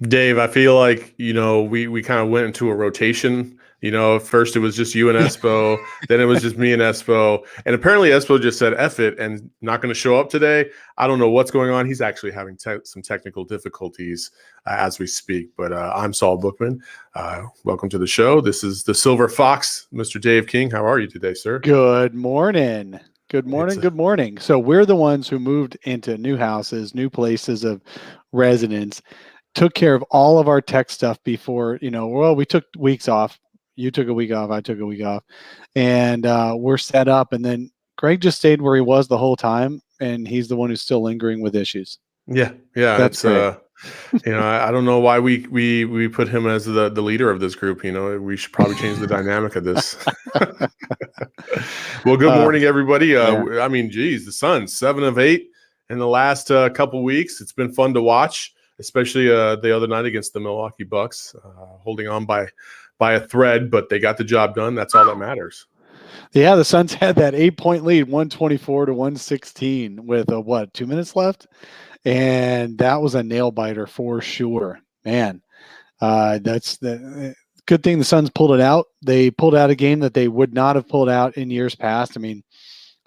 Dave, I feel like, we kind of went into a rotation. First it was just you and Espo, then it was just me and Espo. And apparently Espo just said F it and not going to show up today. I don't know what's going on. He's actually having some technical difficulties as we speak. But I'm Saul Bookman. Welcome to the show. This is the Silver Fox, Mr. Dave King. How are you today, sir? Good morning. Good morning. Good morning. So we're the ones who moved into new houses, new places of residence, took care of all of our tech stuff before, we took weeks off. You took a week off. I took a week off, and we're set up. And then Greg just stayed where he was the whole time, and he's the one who's still lingering with issues. Yeah. That's it's I don't know why we put him as the leader of this group. We should probably change the dynamic of this. Well, good morning, everybody. Yeah. I mean, geez, the Suns 7 of 8 in the last couple weeks. It's been fun to watch, especially the other night against the Milwaukee Bucks, holding on by a thread, but they got the job done. That's all that matters. Yeah, the Suns had that 8-point lead, 124-116, with 2 minutes left, and that was a nail biter for sure. Man, that's the good thing. The Suns pulled it out. They pulled out a game that they would not have pulled out in years past. I mean,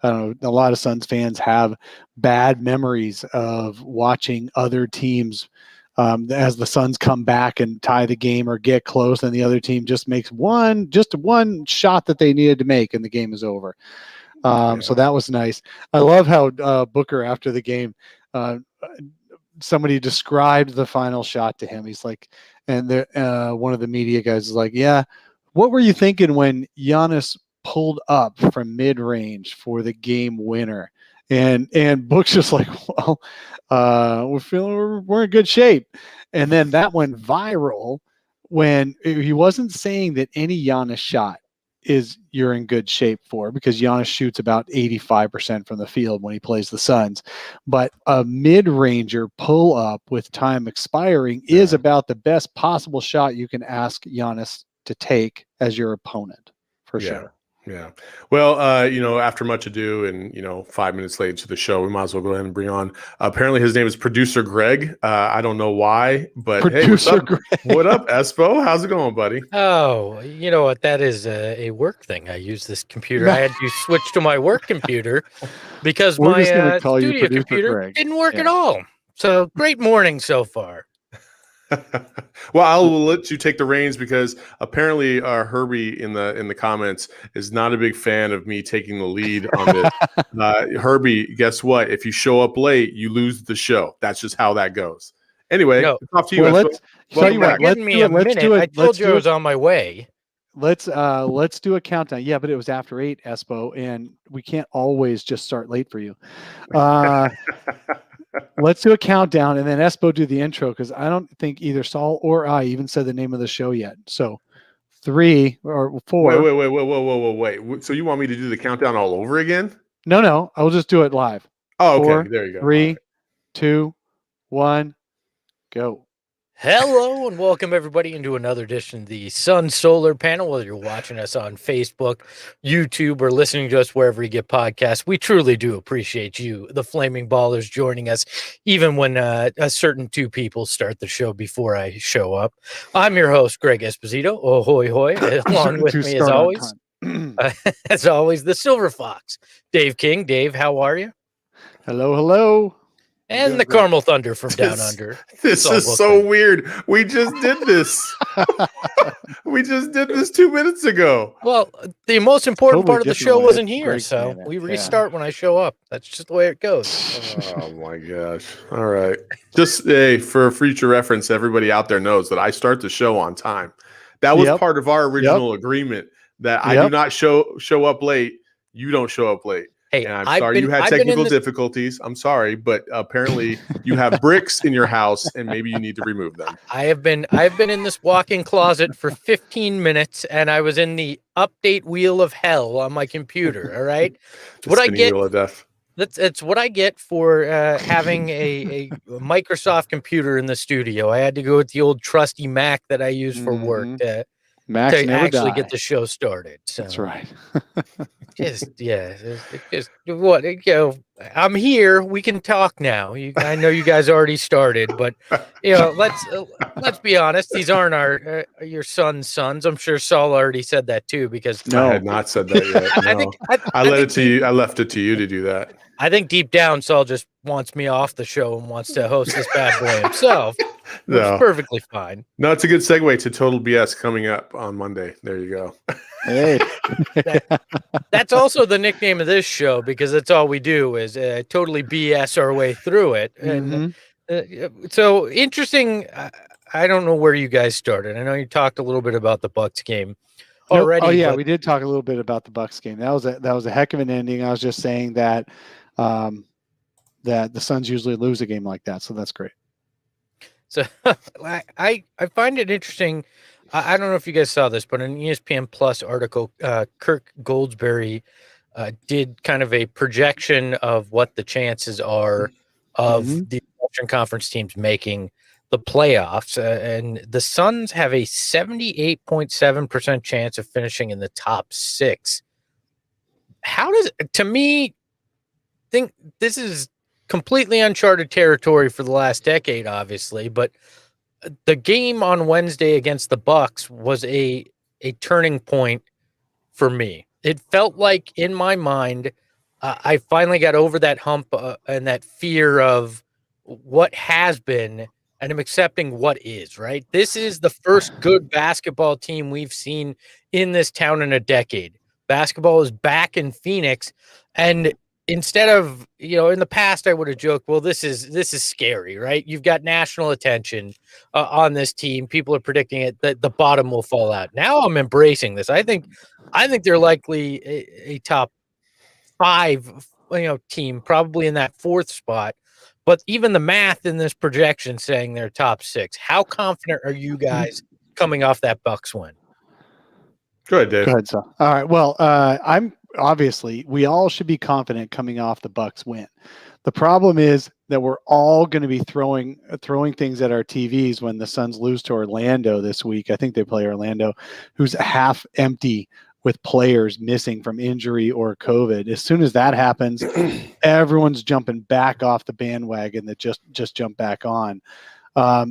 I don't know. A lot of Suns fans have bad memories of watching other teams as the Suns come back and tie the game or get close, and the other team just makes one shot that they needed to make, and the game is over. So that was nice. I love how Booker, after the game, somebody described the final shot to him. He's like, and one of the media guys is like, "Yeah, what were you thinking when Giannis pulled up from mid-range for the game winner?" And Book's just like, "Well, we're in good shape." And then that went viral when he wasn't saying that any Giannis shot is you're in good shape for, because Giannis shoots about 85% from the field when he plays the Suns. But a mid-ranger pull up with time expiring is about the best possible shot you can ask Giannis to take as your opponent, for sure. Yeah. Well, after much ado and, 5 minutes late to the show, we might as well go ahead and bring on, apparently his name is Producer Greg. I don't know why, but Producer Greg. What up, Espo? How's it going, buddy? Oh, you know what? That is a work thing. I use this computer. I had to switch to my work computer because my studio computer didn't work at all. So great morning so far. Well, I'll let you take the reins because apparently Herbie in the comments is not a big fan of me taking the lead on this. Herbie, guess what? If you show up late, you lose the show. That's just how that goes. Anyway, it's off to you. Let's give me a minute. I told you I was on my way. Let's do a countdown. Yeah, but it was after 8, Espo, and we can't always just start late for you. Let's do a countdown, and then Espo do the intro, because I don't think either Saul or I even said the name of the show yet. So 3 or 4. Wait. So you want me to do the countdown all over again? No. I'll just do it live. Oh, okay. 4, there you go. 3, 2, 1, go. Hello and welcome everybody into another edition of the Sun Solar Panel. Whether you're watching us on Facebook, YouTube, or listening to us wherever you get podcasts, we truly do appreciate you, the Flaming Ballers, joining us, even when a certain 2 people start the show before I show up. I'm your host, Greg Esposito. Ahoy, hoy. Along with me, as always, the Silver Fox, Dave King. Dave, how are you? Hello. And the Carmel Thunder from down under. This is so weird. We just did this. We just did this 2 minutes ago. Well, the most important part of the show wasn't here, so we restart when I show up. That's just the way it goes. Oh my gosh. All right. Just for future reference, everybody out there knows that I start the show on time. That was part of our original agreement, that I do not show up late. You don't show up late. Hey, and I'm sorry you had technical difficulties. I'm sorry, but apparently you have bricks in your house and maybe you need to remove them. I've been in this walk-in closet for 15 minutes and I was in the update wheel of hell on my computer. All right. It's what I get. Wheel of death. It's what I get for having a Microsoft computer in the studio. I had to go with the old trusty Mac that I use for work. Max to never actually die. get the show started. So That's right. just what I'm here. We can talk now. I know you guys already started, but let's be honest. These aren't our your son's sons. I'm sure Saul already said that too, because I had not said that yet. I No. think I let it to you. I left it to you to do that. I think deep down Saul just wants me off the show and wants to host this bad boy himself, which is No, perfectly fine. no, it's a good segue to Total BS coming up on Monday. There you go. Hey. That's also the nickname of this show, because that's all we do is totally BS our way through it. And so interesting. I don't know where you guys started. I know you talked a little bit about the Bucks game already. Oh yeah, but we did talk a little bit about the Bucks game. That was a heck of an ending. I was just saying that that the Suns usually lose a game like that, so that's great. So I find it interesting. I don't know if you guys saw this, but in an ESPN Plus article, Kirk Goldsberry did kind of a projection of what the chances are of the Western Conference teams making the playoffs. And the Suns have a 78.7% chance of finishing in the top 6. How does, to me, think this is completely uncharted territory for the last decade, obviously, but the game on Wednesday against the Bucks was a turning point for me. It felt like, in my mind, I finally got over that hump and that fear of what has been, and I'm accepting what is, right? This is the first good basketball team we've seen in this town in a decade. Basketball is back in Phoenix, and instead of, in the past, I would have joked, well, this is scary, right? You've got national attention on this team. People are predicting it that the bottom will fall out. Now I'm embracing this. I think they're likely a top 5, team, probably in that 4th spot. But even the math in this projection saying they're top 6. How confident are you guys coming off that Bucks win? Go ahead, Dave. Go ahead, Sal. All right. Well, I'm obviously we all should be confident coming off the Bucks win. The problem is that we're all going to be throwing things at our TVs when the Suns lose to Orlando this week. I think they play Orlando, who's half empty with players missing from injury or COVID. As soon as that happens, everyone's jumping back off the bandwagon that just jumped back on.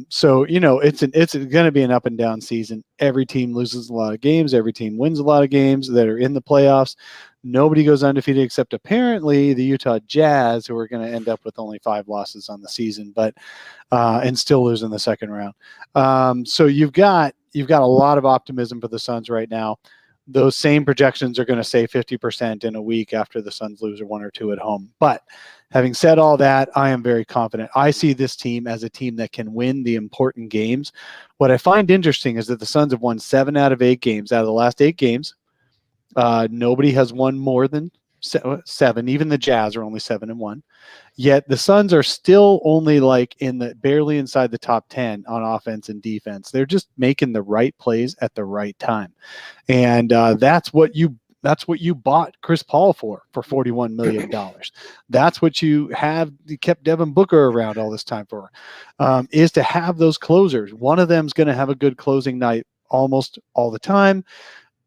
So it's going to be an up and down season. Every team loses a lot of games. Every team wins a lot of games that are in the playoffs. Nobody goes undefeated except apparently the Utah Jazz, who are going to end up with only 5 losses on the season, but and still lose in the second round. So you've got a lot of optimism for the Suns right now. Those same projections are going to say 50% in a week after the Suns lose 1 or 2 at home. But having said all that, I am very confident. I see this team as a team that can win the important games. What I find interesting is that the Suns have won 7 out of 8 games. Out of the last 8 games, nobody has won more than 7. Even the Jazz are only 7-1. Yet the Suns are still only barely inside the top 10 on offense and defense. They're just making the right plays at the right time. And that's what you bought Chris Paul for $41 million. That's what you kept Devin Booker around all this time for, is to have those closers. One of them's going to have a good closing night almost all the time.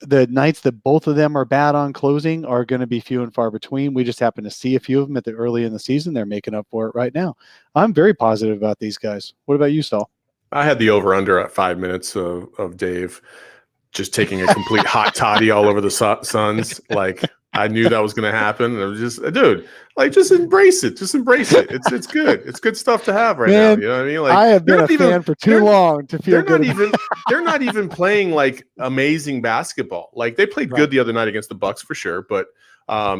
The nights that both of them are bad on closing are going to be few and far between. We just happen to see a few of them at the early in the season. They're making up for it right now. I'm very positive about these guys. What about you, Saul? I had the over-under at 5 minutes of Dave just taking a complete hot toddy all over the Suns. Like, I knew that was going to happen. And it was just, dude, just embrace it. Just embrace it. It's good. It's good stuff to have right now. You know what I mean? Like, I have been a fan for too long to feel good. They're not even playing amazing basketball. Like, they played good the other night against the Bucks for sure, but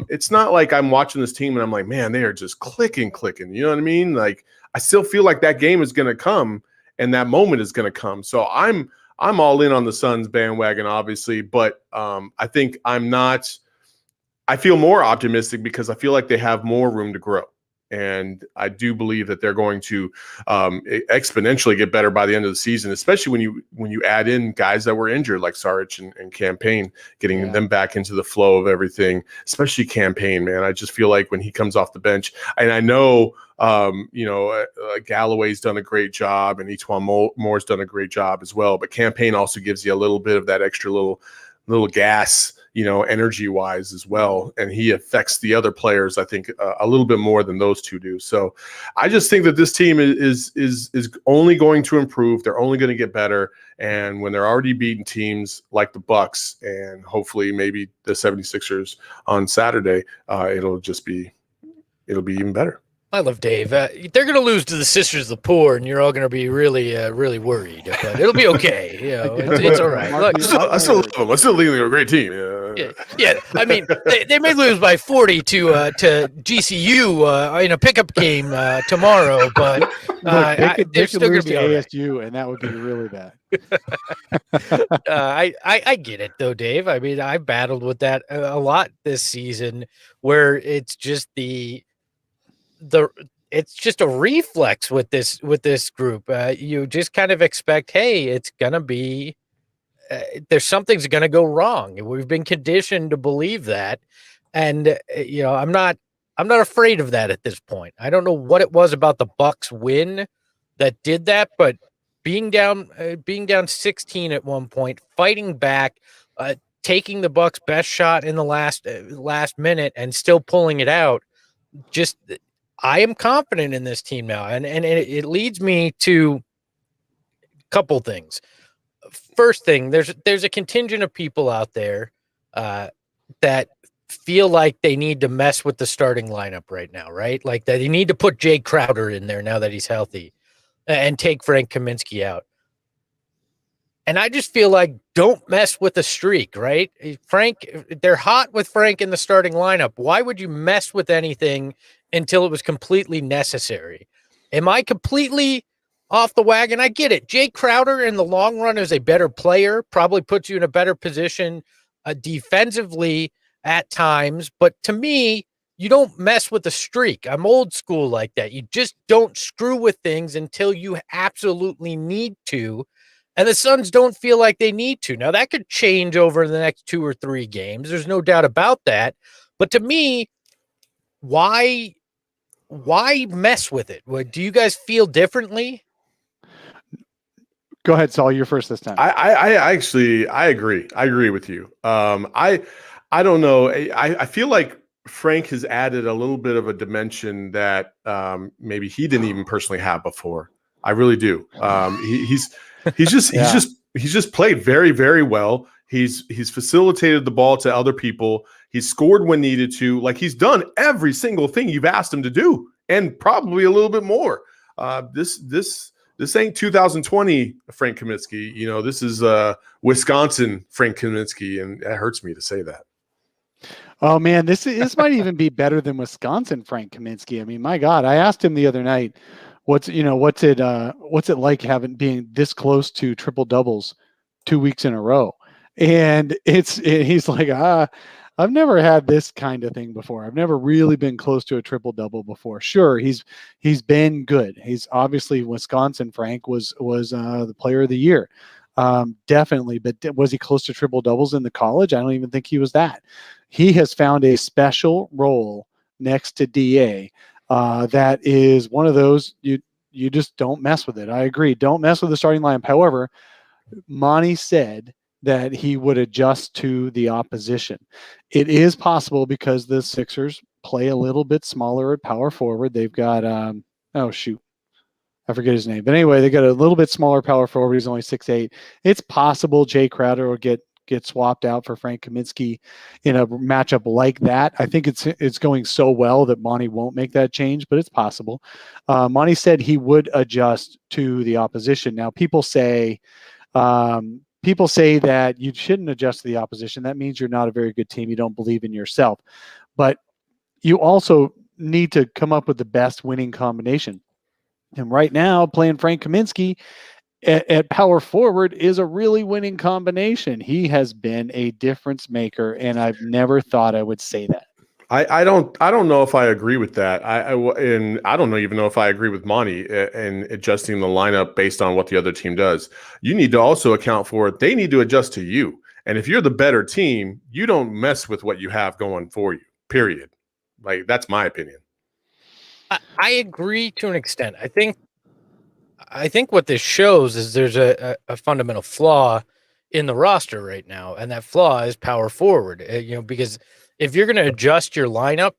it's not like I'm watching this team and I'm like, man, they are just clicking. You know what I mean? Like, I still feel like that game is going to come and that moment is going to come. So I'm all in on the Suns bandwagon, obviously, but I think I feel more optimistic because I feel like they have more room to grow. And I do believe that they're going to exponentially get better by the end of the season, especially when you add in guys that were injured like Saric and Campaign, getting them back into the flow of everything, especially Campaign, man. I just feel like when he comes off the bench, and I know, Galloway's done a great job and Etuan Moore's done a great job as well, but Campaign also gives you a little bit of that extra little gas, energy wise as well. And he affects the other players, I think, a little bit more than those two do. So I just think that this team is only going to improve. They're only going to get better. And when they're already beating teams like the Bucks and hopefully maybe the 76ers on Saturday, it'll be even better. I love Dave. They're going to lose to the Sisters of the Poor, and you're all going to be really, really worried. But it'll be okay. It's all right. Look, I still love them. I still think they're a great team. Yeah. I mean, they may lose by 40 to GCU in a pickup game tomorrow, but they're still going to be all right. ASU, and that would be really bad. I get it though, Dave. I mean, I battled with that a lot this season, where it's just it's just a reflex with this group. You just kind of expect, hey, it's gonna be there's something's gonna go wrong. We've been conditioned to believe that, and I'm not afraid of that at this point. I don't know what it was about the Bucks win that did that, but being down 16 at one point, fighting back, taking the Bucks' best shot in the last minute and still pulling it out, just. I am confident in this team now, and it leads me to a couple things. First thing, there's a contingent of people out there that feel like they need to mess with the starting lineup right now, right? Like that you need to put Jay Crowder in there now that he's healthy and take Frank Kaminsky out. And I just feel like don't mess with the streak, right? Frank, they're hot with Frank in the starting lineup. Why would you mess with anything until it was completely necessary? Am I completely off the wagon? I get it. Jay Crowder in the long run is a better player, probably puts you in a better position defensively at times. But to me, you don't mess with the streak. I'm old school like that. You just don't screw with things until you absolutely need to. And the Suns don't feel like they need to. Now, that could change over the next 2 or 3 games. There's no doubt about that. But to me, why mess with it? Do you guys feel differently? Go ahead, Saul. You're first this time. I agree. I agree with you. I don't know. I feel like Frank has added a little bit of a dimension that maybe he didn't even personally have before. I really do. He's just played very, very well. He's facilitated the ball to other people. He's scored when needed to. Like, he's done every single thing you've asked him to do, and probably a little bit more. This ain't 2020 Frank Kaminsky. This is Wisconsin Frank Kaminsky, and it hurts me to say that. Oh man, this might even be better than Wisconsin Frank Kaminsky. I mean, my God, I asked him the other night, what's it like being this close to triple doubles 2 weeks in a row? And he's like, I've never had this kind of thing before. I've never really been close to a triple double before. Sure, he's been good. He's obviously Wisconsin Frank was the player of the year. Definitely, but was he close to triple doubles in the college? I don't even think he was that. He has found a special role next to DA that is one of those you just don't mess with it. I agree. Don't mess with the starting lineup. However, Monty said that he would adjust to the opposition. It is possible because the Sixers play a little bit smaller at power forward. They've got I forget his name. But anyway, they got a little bit smaller power forward. He's only 6'8". It's possible Jay Crowder will get swapped out for Frank Kaminsky in a matchup like that. I think it's going so well that Monty won't make that change, but it's possible. Monty said he would adjust to the opposition. Now, people say that you shouldn't adjust to the opposition. That means you're not a very good team. You don't believe in yourself. But you also need to come up with the best winning combination. And right now, playing Frank Kaminsky at power forward is a really winning combination. He has been a difference maker, and I've never thought I would say that. I don't know if I agree with that. And I don't even know if I agree with Monty in adjusting the lineup based on what the other team does. You need to also account for it. They need to adjust to you. And if you're the better team, you don't mess with what you have going for you. Period. Like, that's my opinion. I agree to an extent. I think what this shows is there's a fundamental flaw in the roster right now, and that flaw is power forward. Because if you're going to adjust your lineup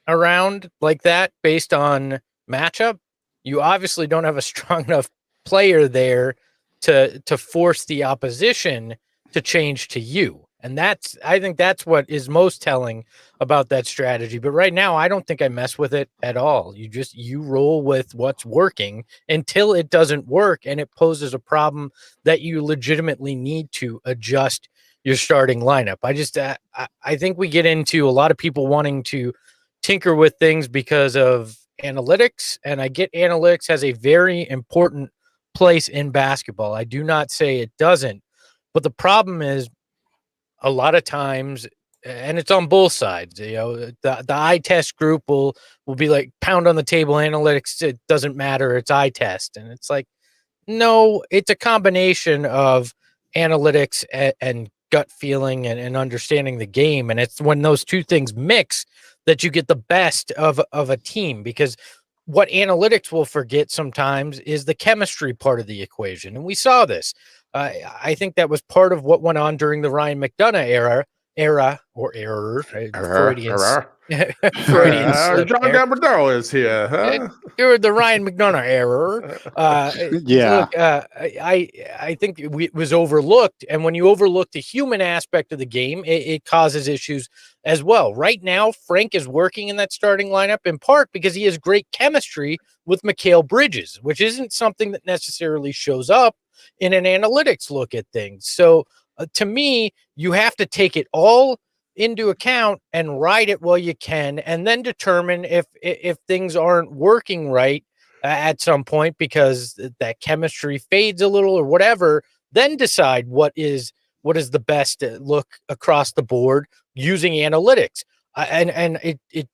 around like that based on matchup, you obviously don't have a strong enough player there to force the opposition to change to you. And I think that's what is most telling about that strategy. But right now, I don't think I mess with it at all. You roll with what's working until it doesn't work and it poses a problem that you legitimately need to adjust your starting lineup. I think we get into a lot of people wanting to tinker with things because of analytics, and I get analytics has a very important place in basketball. I do not say it doesn't, but the problem is a lot of times, and it's on both sides. The eye test group will be like, pound on the table, analytics, it doesn't matter, it's eye test, and it's like, no, it's a combination of analytics and gut feeling and understanding the game, and it's when those two things mix that you get the best of a team. Because what analytics will forget sometimes is the chemistry part of the equation, and we saw this. I think that was part of what went on during the Ryan McDonough era or error. Freudian slip John there. Gambardaro is here, huh? You're the Ryan McDonough error. Yeah. Look, I think it was overlooked, and when you overlook the human aspect of the game, it causes issues as well. Right now, Frank is working in that starting lineup in part because he has great chemistry with Mikal Bridges, which isn't something that necessarily shows up in an analytics look at things. So to me, you have to take it all into account and ride it while you can, and then determine if things aren't working right at some point because that chemistry fades a little or whatever. Then decide what is the best look across the board using analytics. And it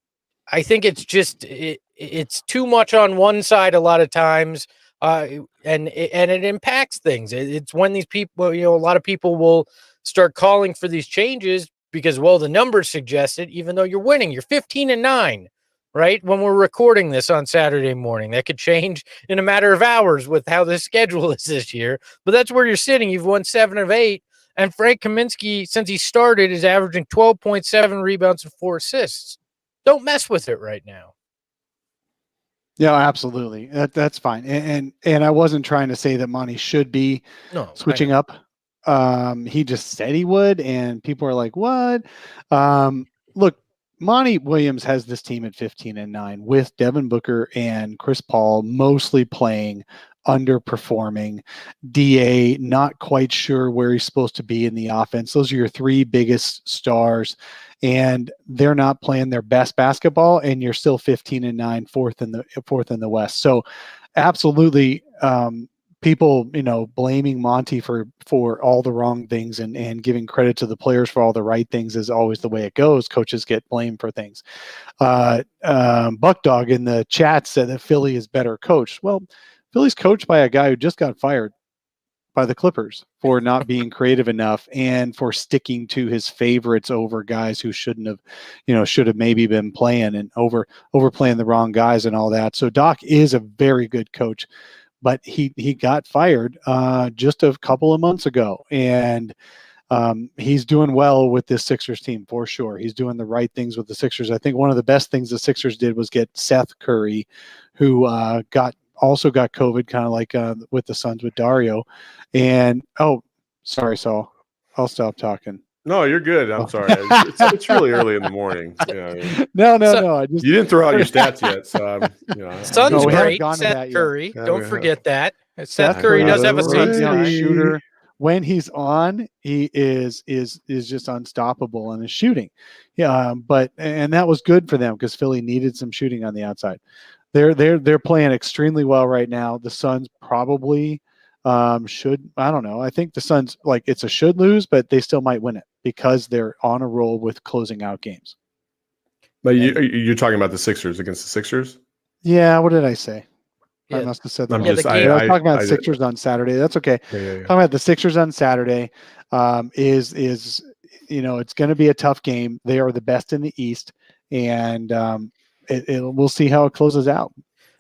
I think it's just it's too much on one side a lot of times, and it impacts things. It's when these people, a lot of people will start calling for these changes because, well, the numbers suggest it, even though you're winning. You're 15-9, right? When we're recording this on Saturday morning, that could change in a matter of hours with how the schedule is this year. But that's where you're sitting. You've won 7 of 8. And Frank Kaminsky, since he started, is averaging 12.7 rebounds and 4 assists. Don't mess with it right now. Yeah, absolutely. That's fine. And I wasn't trying to say that Monty should be switching up. He just said he would, and people are like, "What?" Look, Monty Williams has this team at 15-9 with Devin Booker and Chris Paul mostly playing underperforming. DA not quite sure where he's supposed to be in the offense. Those are your 3 biggest stars, and they're not playing their best basketball, and you're still 15-9, fourth in the West. So absolutely, people, blaming Monty for all the wrong things and giving credit to the players for all the right things is always the way it goes. Coaches get blamed for things. Buckdog in the chat said that Philly is better coached. Well, Philly's coached by a guy who just got fired by the Clippers for not being creative enough and for sticking to his favorites over guys who shouldn't have, should have maybe been playing and overplaying the wrong guys and all that. So Doc is a very good coach, but he got fired just a couple of months ago, and he's doing well with this Sixers team for sure. He's doing the right things with the Sixers. I think one of the best things the Sixers did was get Seth Curry, who also got COVID, kind of like with the Suns with Dario. And sorry, Saul, I'll stop talking. No, you're good. I'm sorry. It's really early in the morning. Yeah. No. You didn't throw out your stats yet, so Sun's we haven't great. gone to Seth that Curry, yet. don't Yeah, forget that. Seth Seth Curry Curry does is have a a great Suns shooter. When he's on, he is just unstoppable in his shooting. Yeah, and that was good for them because Philly needed some shooting on the outside. They're playing extremely well right now. The Suns probably should. I don't know. I think the Suns, it's a should lose, but they still might win it because they're on a roll with closing out games. But you're talking about the Sixers against the Sixers? Yeah, what did I say? I Yeah. must have said that. I'm wrong. just, I was talking about I- Sixers on Saturday. That's okay. Yeah. Talking about the Sixers on Saturday is it's going to be a tough game. They are the best in the East, and we'll see how it closes out.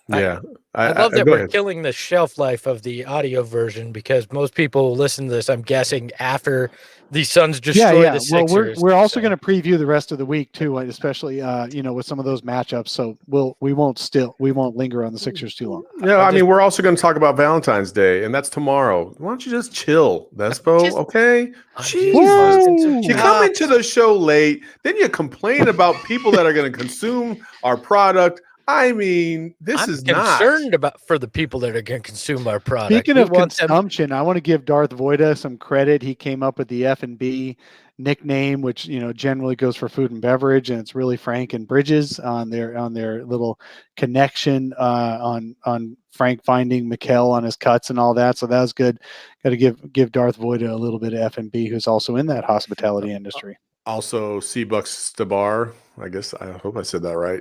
Yeah. I love that go we're ahead. killing the shelf life of the audio version because most people listen to this, I'm guessing, after the Suns destroy the Well, Sixers. we're also going to preview the rest of the week too, especially with some of those matchups. So we won't linger on the Sixers too long. No, I mean, we're also going to talk about Valentine's Day, and that's tomorrow. Why don't you just chill, Espo? Okay? Jesus. You come into the show late, then you complain about people that are going to consume our product. I mean, I'm concerned for the people that are going to consume our product. Speaking of consumption, I want to give Darth Voida some credit. He came up with the F&B nickname, which generally goes for food and beverage, and it's really Frank and Bridges on their little connection on Frank finding Mikal on his cuts and all that. So that was good. Got to give Darth Voida a little bit of F&B, who's also in that hospitality industry. Also, C-Bucks Stabar. I hope I said that right.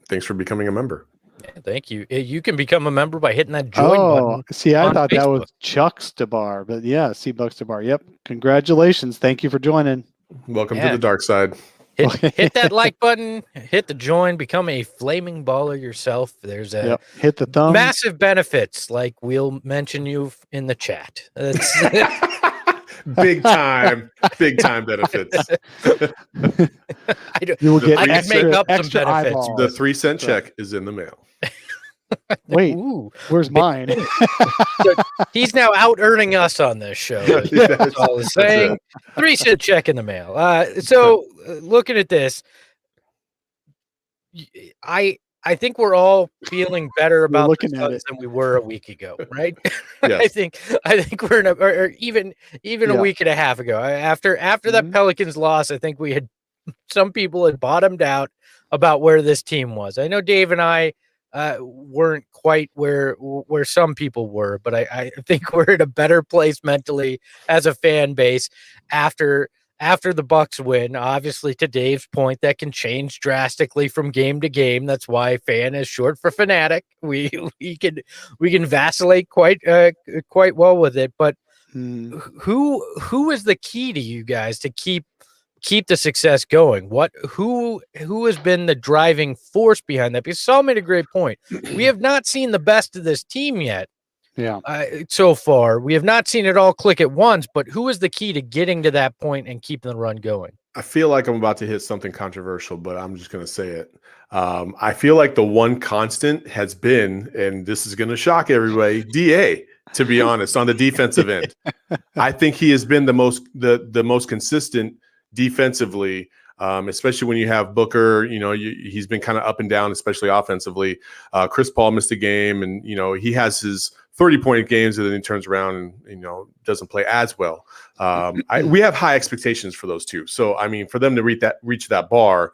Thanks for becoming a member. Yeah, thank you. You can become a member by hitting that join button. See, I thought that was Chuck Stabar, but yeah, C-Bucks Stabar. Yep. Congratulations. Thank you for joining. Welcome to the dark side. Hit that like button, hit the join, become a flaming baller yourself. There's hit the thumb. Massive benefits, like we'll mention you in the chat. Big time benefits. You will get I could make up some benefits. Eyeballs. The 3-cent check is in the mail. Wait, where's mine? So he's now out earning us on this show. That's all I'm saying. 3-cent check in the mail. Looking at this, I think we're all feeling better about the Suns than we were a week ago, right? Yes. I think we're in or even a week and a half ago. After that Pelicans loss, I think some people had bottomed out about where this team was. I know Dave and I weren't quite where some people were, but I think we're in a better place mentally as a fan base after the Bucks win. Obviously, to Dave's point, that can change drastically from game to game. That's why fan is short for fanatic. We can vacillate quite well with it. But who is the key to you guys to keep the success going? Who has been the driving force behind that? Because Saul made a great point. We have not seen the best of this team yet. Yeah. So far, we have not seen it all click at once, but who is the key to getting to that point and keeping the run going? I feel like I'm about to hit something controversial, but I'm just going to say it. I feel like the one constant has been, and this is going to shock everybody, DA, to be honest, on the defensive end. I think he has been the most consistent defensively, especially when you have Booker. He's been kind of up and down, especially offensively. Chris Paul missed a game, and he has his 30-point games, and then he turns around and doesn't play as well. We have high expectations for those two. So I mean, for them to reach that bar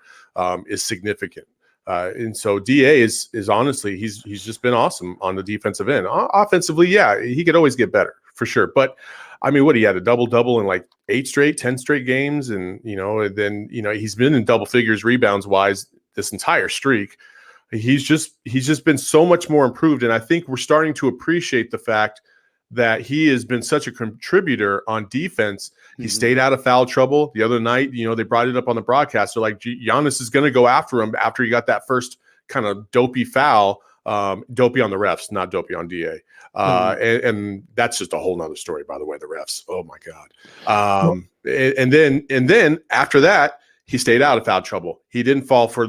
is significant. And so DA is honestly he's just been awesome on the defensive end. Offensively, yeah, he could always get better for sure. But I mean, he had a double in like 10 straight games, and then he's been in double figures rebounds wise this entire streak. He's just been so much more improved, and I think we're starting to appreciate the fact that he has been such a contributor on defense. He stayed out of foul trouble the other night. They brought it up on the broadcast. They're like, Giannis is going to go after him after he got that first kind of dopey foul. Dopey on the refs, not dopey on DA. And that's just a whole nother story, by the way, the refs. Oh my God. And then after that, he stayed out of foul trouble. He didn't fall for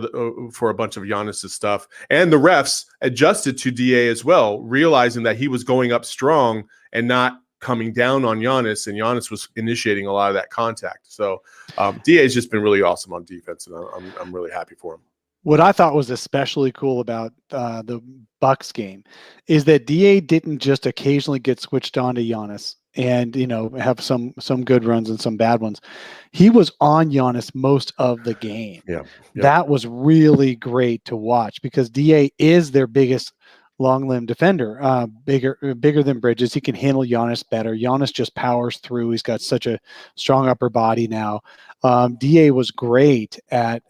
a bunch of Giannis's stuff. And the refs adjusted to DA as well, realizing that he was going up strong and not coming down on Giannis, and Giannis was initiating a lot of that contact. So DA has just been really awesome on defense, and I'm really happy for him. What I thought was especially cool about the Bucks game is that DA didn't just occasionally get switched on to Giannis and have some good runs and some bad ones. He was on Giannis most of the game. Yeah. That was really great to watch because DA is their biggest long limb defender, bigger than Bridges. He can handle Giannis better. Giannis just powers through. He's got such a strong upper body now. DA was great at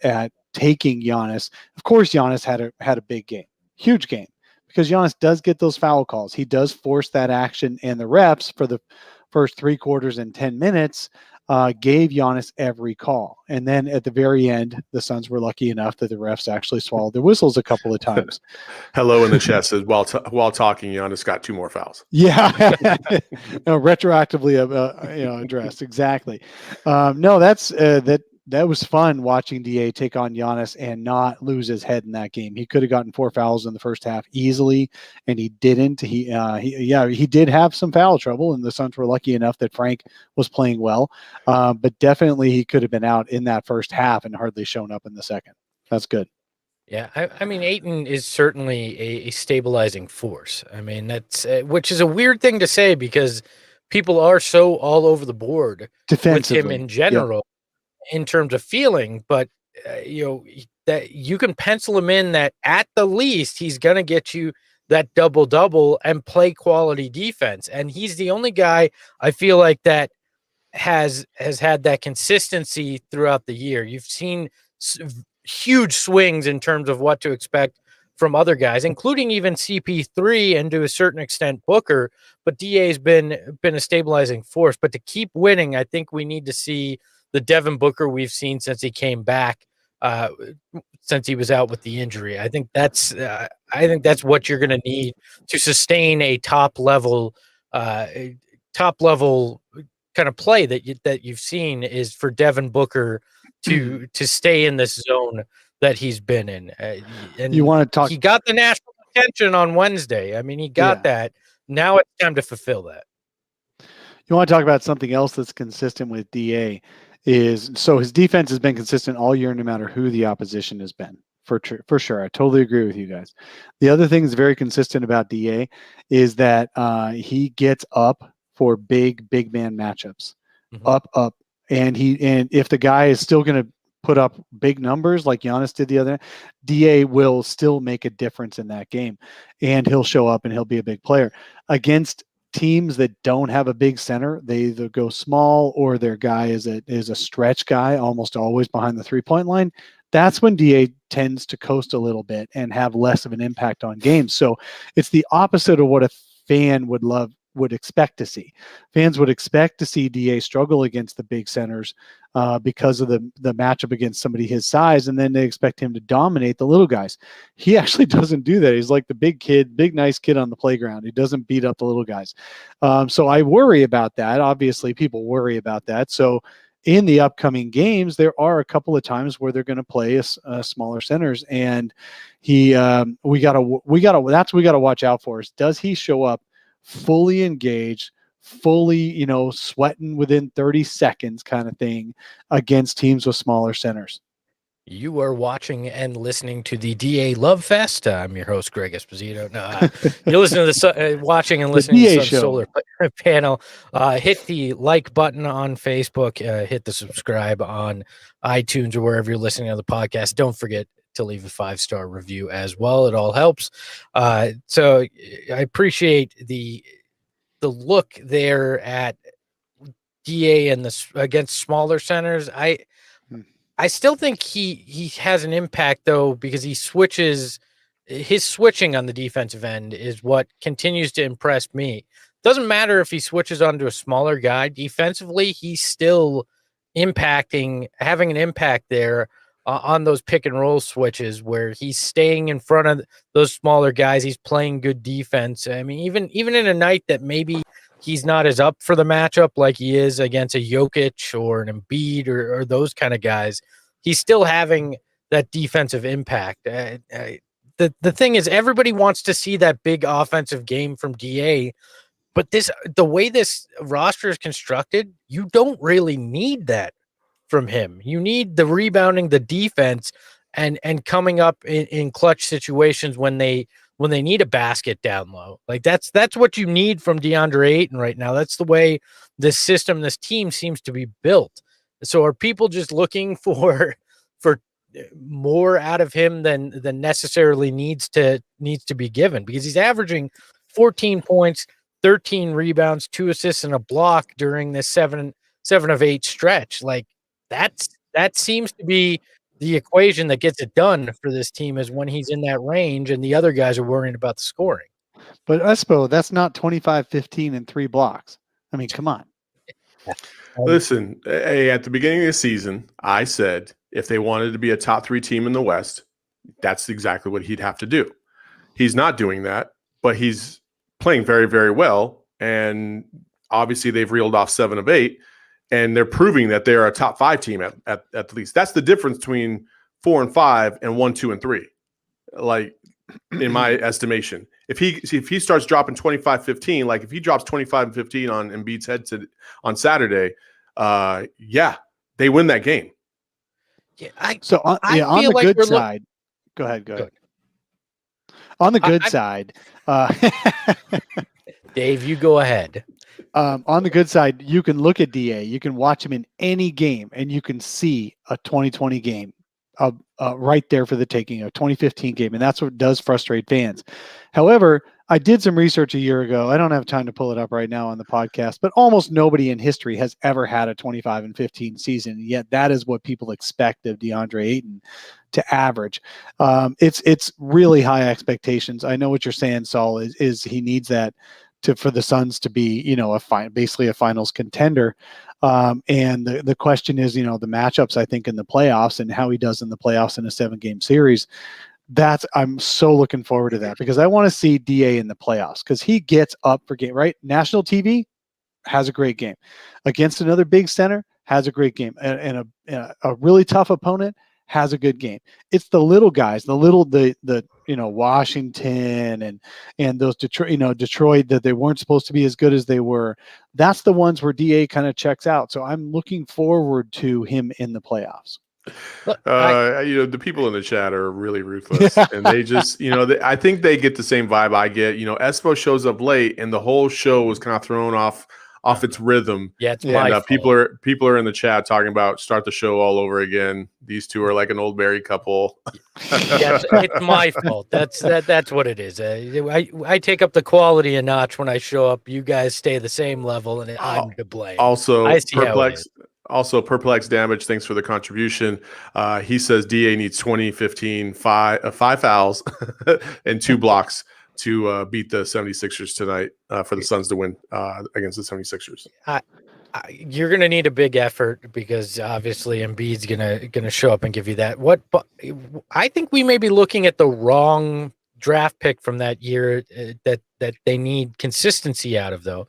taking Giannis. Of course, Giannis had a big game, huge game, because Giannis does get those foul calls. He does force that action, and the refs for the first 3 quarters and 10 minutes gave Giannis every call. And then at the very end, the Suns were lucky enough that the refs actually swallowed their whistles a couple of times. Hello in the chat says, while talking, Giannis got 2 more fouls. Yeah, no, retroactively addressed. Exactly. No, that was fun watching DA take on Giannis and not lose his head in that game. He could have gotten 4 fouls in the first half easily, and he didn't. He did have some foul trouble, and the Suns were lucky enough that Frank was playing well. But definitely he could have been out in that first half and hardly shown up in the second. That's good. Yeah, I mean, Ayton is certainly a stabilizing force. I mean, that's which is a weird thing to say because people are so all over the board with him in general in terms of feeling, but that you can pencil him in that at the least he's going to get you that double and play quality defense, and he's the only guy I feel like that has had that consistency throughout the year. You've seen huge swings in terms of what to expect from other guys, including even CP3 and to a certain extent Booker, but DA's been a stabilizing force. But to keep winning, I think we need to see the Devin Booker we've seen since he came back, since he was out with the injury. I think that's what you're going to need to sustain a top level kind of play that you've seen, is for Devin Booker to stay in this zone that he's been in. And you want to talk? He got the national attention on Wednesday. I mean, he got that. Now it's time to fulfill that. You want to talk about something else that's consistent with DA so his defense has been consistent all year, no matter who the opposition has been. For sure, I totally agree with you guys. The other thing that's very consistent about DA is that he gets up for big man matchups, up, and if the guy is still going to put up big numbers like Giannis did the other night, DA will still make a difference in that game, and he'll show up and he'll be a big player against teams that don't have a big center. They either go small or their guy is a stretch guy, almost always behind the 3-point line. That's when DA tends to coast a little bit and have less of an impact on games. So it's the opposite of what a fan would expect to see. Fans would expect to see DA struggle against the big centers because of the matchup against somebody his size, and then they expect him to dominate the little guys. He actually doesn't do that. He's like the big nice kid on the playground. He doesn't beat up the little guys. So I worry about that. Obviously, people worry about that. So in the upcoming games, there are a couple of times where they're going to play smaller centers, and we gotta watch out for. Does he show up fully engaged, fully, sweating within 30 seconds kind of thing against teams with smaller centers? You are watching and listening to the DA Love Fest. I'm your host, Greg Esposito. You're listening to the watching and listening to the Sun Solar panel. Hit the like button on Facebook. Hit the subscribe on iTunes or wherever you're listening to the podcast. Don't forget to leave a 5-star review as well. It all helps. So I appreciate the look there at DA and against smaller centers. I still think he has an impact though, because his switching on the defensive end is what continues to impress me. Doesn't matter if he switches onto a smaller guy defensively, he's still having an impact there on those pick and roll switches where he's staying in front of those smaller guys. He's playing good defense. I mean, even in a night that maybe he's not as up for the matchup like he is against a Jokic or an Embiid or those kind of guys, he's still having that defensive impact. The thing is, everybody wants to see that big offensive game from DA, but the way this roster is constructed, you don't really need that from him. You need the rebounding, the defense, and coming up in clutch situations when they need a basket down low. Like that's what you need from Deandre Ayton right now. That's the way this system, this team seems to be built. So are people just looking for more out of him than necessarily needs to be given? Because he's averaging 14 points, 13 rebounds, 2 assists, and a block during this 7 of 8 stretch. Like that seems to be the equation that gets it done for this team is when he's in that range and the other guys are worrying about the scoring. But Espo, that's not 25, 15, and 3 blocks. I mean, come on. Listen, hey, at the beginning of the season, I said if they wanted to be a top 3 team in the West, that's exactly what he'd have to do. He's not doing that, but he's playing very, very well. And obviously they've reeled off 7 of 8, and they're proving that they're a top 5 team at least. That's the difference between 4 and 5 and 1, 2, and 3. Like, in my estimation, if he starts dropping 25-15, like if he drops 25 and 15 on Embiid's head on Saturday, yeah, they win that game. Yeah, on the like good side, go ahead. On the good side, Dave, you go ahead. On the good side, you can look at DA, you can watch him in any game, and you can see a 2020 game right there for the taking, a 2015 game, and that's what does frustrate fans. However, I did some research a year ago. I don't have time to pull it up right now on the podcast, but almost nobody in history has ever had a 25 and 15 season. Yet that is what people expect of Deandre Ayton to average. It's really high expectations. I know what you're saying, Saul, is he needs that for the Suns to be, basically a finals contender. And the question is, the matchups, I think, in the playoffs and how he does in the playoffs in a 7-game series. I'm so looking forward to that because I want to see DA in the playoffs because he gets up for game, right? National TV has a great game against another big center, has a great game, and a really tough opponent has a good game. It's the little guys, the Washington and those Detroit that they weren't supposed to be as good as they were. That's the ones where DA kind of checks out. So I'm looking forward to him in the playoffs. The people in the chat are really ruthless, and they just, I think they get the same vibe I get. Espo shows up late, and the whole show was kind of thrown off its rhythm. Yeah, it's my fault. People are in the chat talking about start the show all over again. These two are like an old married couple. Yes, it's my fault. That's what it is. I take up the quality a notch when I show up. You guys stay the same level, and I'm to blame. Also, Perplex Damage, thanks for the contribution. He says DA needs 20, 15, 5 fouls and 2 blocks to beat the 76ers tonight for the Suns to win against the 76ers. You're going to need a big effort because obviously Embiid's going to show up and give you that. I think we may be looking at the wrong draft pick from that year that they need consistency out of, though.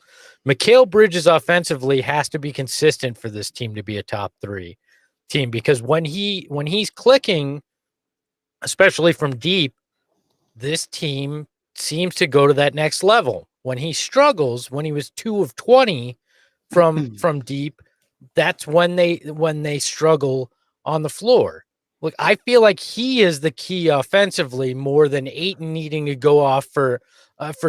Mikal Bridges offensively has to be consistent for this team to be a top 3 team because when he's clicking, especially from deep, this team seems to go to that next level. When he struggles, when he was 2 of 20 from deep, that's when they struggle on the floor. Look, I feel like he is the key offensively more than Ayton needing to go off for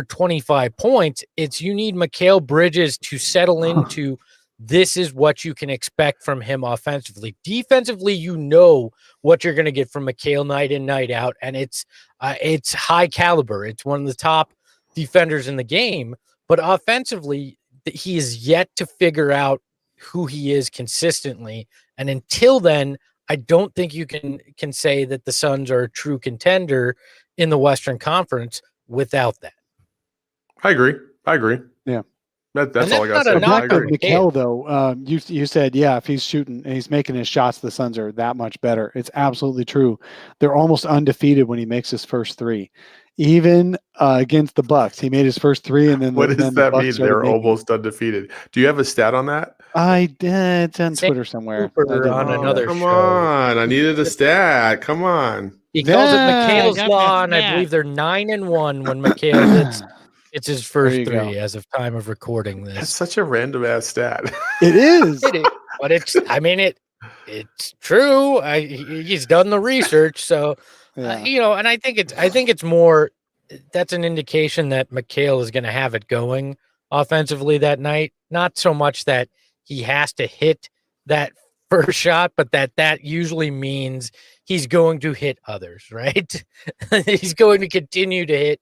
25 points. It's you need Mikal Bridges to settle into this is what you can expect from him offensively. Defensively, what you're going to get from Mikal night in, night out, and it's high caliber. It's one of the top defenders in the game, but offensively, he is yet to figure out who he is consistently. And until then, I don't think you can say that the Suns are a true contender in the Western Conference without that. I agree. Yeah. That's all I got to say. Back to Mikal, though, you said, if he's shooting and he's making his shots, the Suns are that much better. It's absolutely true. They're almost undefeated when he makes his first 3. Even against the Bucks, he made his first 3, and then what does that mean? They're almost undefeated. Do you have a stat on that? I did. It's on Twitter somewhere. On another come show. On, I needed a stat. Come on. He calls it Mikal's Law, and I believe they're 9-1 when Mikal it's his first 3 as of time of recording this. That's such a random ass stat. It is. But it's true. He's done the research, so and I think it's more. That's an indication that Mikal is going to have it going offensively that night. Not so much that he has to hit that first shot, but that usually means he's going to hit others, right? He's going to continue to hit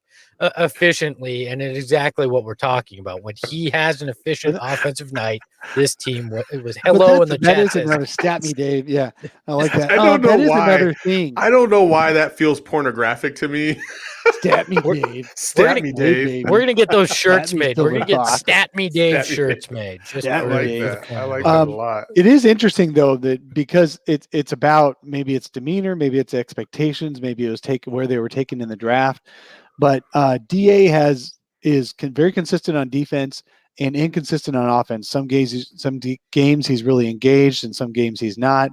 efficiently, and it's exactly what we're talking about. When he has an efficient offensive night, this team, it was hello in the that chat is says, another stat me, Dave. Yeah, I like that. I don't know that is why. another thing. I don't know why that feels pornographic to me. Stat me, Dave. Stat me, Dave. Baby. we're gonna get those shirts Stat me, made. We're gonna Silver get Fox. Stat Me Dave Stat Me shirts Dave. made. Just Stat I me, like Dave. that. I like Um, that a lot. It is interesting though that because it's about maybe it's demeanor, maybe it's expectations, maybe it was where they were taken in the draft, but Da is very consistent on defense and inconsistent on offense. Some games he's really engaged, and some games he's not.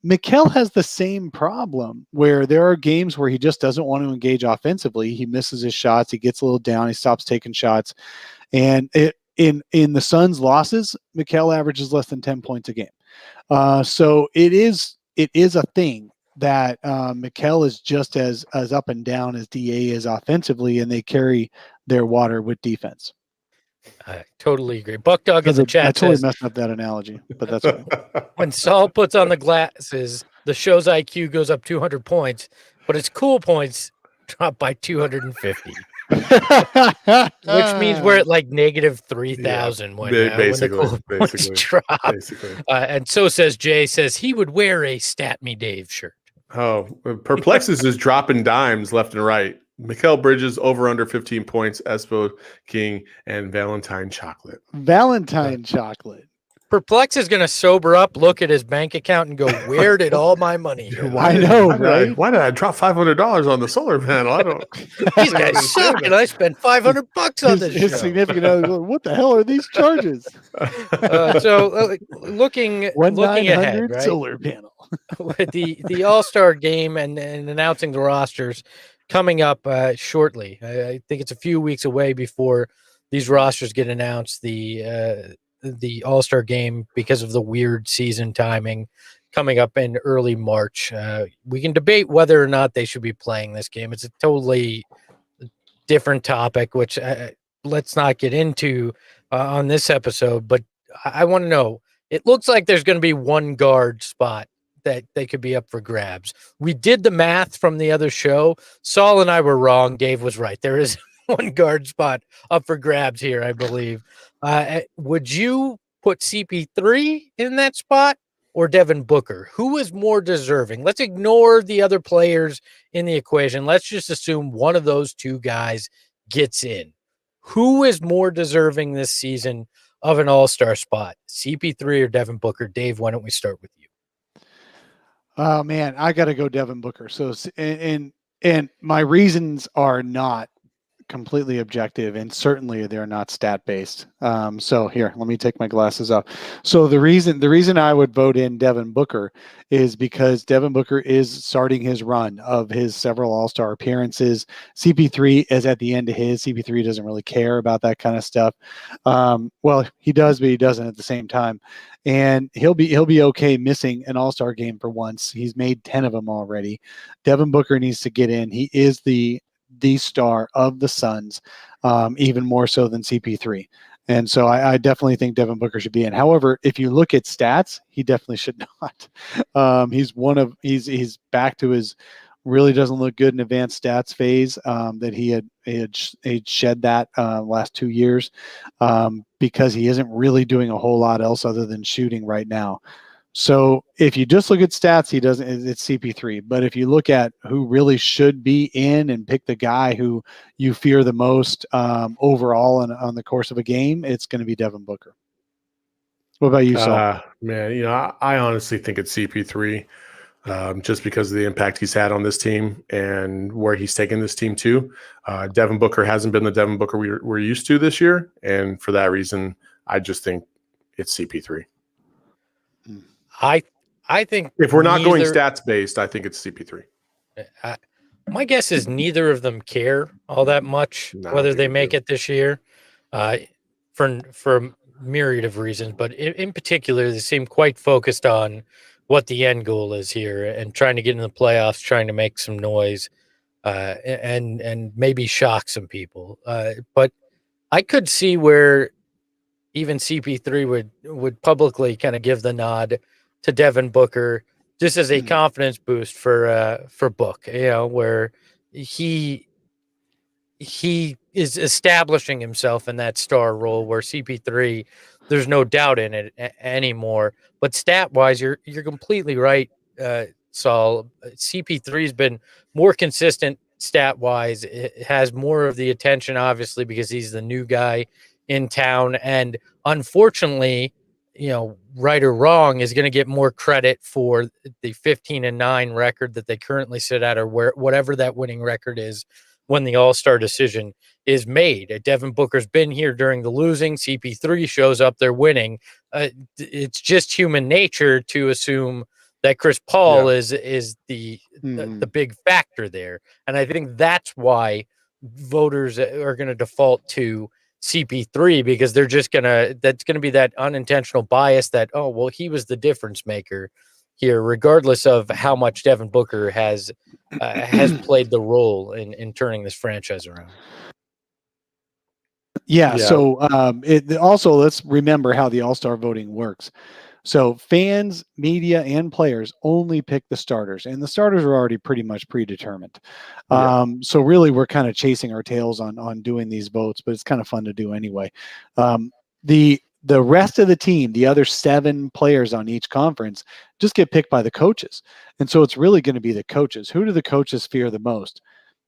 Mikal has the same problem where there are games where he just doesn't want to engage offensively. He misses his shots. He gets a little down. He stops taking shots. And in the Suns' losses, Mikal averages less than 10 points a game. So it is a thing that Mikal is just as up and down as Da is offensively, and they carry their water with defense. I totally agree. Buck Dog in the chat I totally says, messed up that analogy, but that's okay. when Saul puts on the glasses, the show's IQ goes up 200 points, but its cool points drop by 250. Which means we're at like negative 3,000 when the cool points drop. Basically. And so says Jay, says he would wear a Stat Me Dave shirt. Oh, Perplexes is dropping dimes left and right. Mikal Bridges over under 15 points, Espo King, and Valentine Chocolate. Valentine Chocolate. Perplex is going to sober up, look at his bank account, and go, "Where did all my money go?" I know, right? Why did I drop $500 on the solar panel? I don't. These guys suck, and I spent $500 on this His show. significant other, what the hell are these charges? Looking ahead, right? solar panel. With the All-Star game and announcing the rosters coming up shortly. I think it's a few weeks away before these rosters get announced. The All-Star game, because of the weird season timing, coming up in early March. We can debate whether or not they should be playing this game. It's a totally different topic, which let's not get into on this episode. But I want to know, it looks like there's going to be one guard spot that they could be up for grabs. We did the math from the other show. Saul and I were wrong. Dave was right. There is one guard spot up for grabs here, I believe. Would you put CP3 in that spot or Devin Booker? Who is more deserving? Let's ignore the other players in the equation. Let's just assume one of those two guys gets in. Who is more deserving this season of an all-star spot? CP3 or Devin Booker? Dave, why don't we start with you? Oh man, I got to go Devin Booker. So and my reasons are not completely objective, and certainly they're not stat based. So here, let me take my glasses off. So the reason I would vote in Devin Booker is because Devin Booker is starting his run of his several All-Star appearances. CP3 is at the end of his. CP3 doesn't really care about that kind of stuff. Well, he does, but he doesn't at the same time. And he'll be okay missing an All-Star game for once. He's made 10 of them already. Devin Booker needs to get in. He is the star of the Suns, even more so than CP3. And so I definitely think Devin Booker should be in. However, if you look at stats, he definitely should not. He's back to his really doesn't look good in advanced stats phase that he had shed that last 2 years because he isn't really doing a whole lot else other than shooting right now. So if you just look at stats, it's CP3. But if you look at who really should be in and pick the guy who you fear the most overall on the course of a game, it's going to be Devin Booker. What about you, Saul? Man, I honestly think it's CP3 just because of the impact he's had on this team and where he's taken this team to. Devin Booker hasn't been the Devin Booker we're used to this year. And for that reason, I just think it's CP3. I think if we're not going stats based, I think it's CP3. My guess is neither of them care all that much whether they make it this year, for a myriad of reasons. But in particular, they seem quite focused on what the end goal is here and trying to get in the playoffs, trying to make some noise, and maybe shock some people. But I could see where even CP3 would publicly kind of give the nod to Devin Booker just as a confidence boost for Book, where he is establishing himself in that star role where CP3, there's no doubt in it anymore. But stat wise, you're completely right, Saul. CP3 has been more consistent stat wise. It has more of the attention, obviously, because he's the new guy in town. And unfortunately, right or wrong, is going to get more credit for the 15-9 record that they currently sit at, or whatever that winning record is when the All-Star decision is made. Devin Booker's been here during the losing. CP3 shows up, they're winning. It's just human nature to assume that Chris Paul is the big factor there. And I think that's why voters are going to default to CP3, because they're just that's going to be that unintentional bias that, oh, well, he was the difference maker here, regardless of how much Devin Booker has played the role in turning this franchise around. Yeah. So also, let's remember how the All-Star voting works. So fans, media, and players only pick the starters, and the starters are already pretty much predetermined. So really, we're kind of chasing our tails on doing these votes, but it's kind of fun to do anyway. The rest of the team, the other 7 players on each conference, just get picked by the coaches. And so it's really going to be the coaches. Who do the coaches fear the most?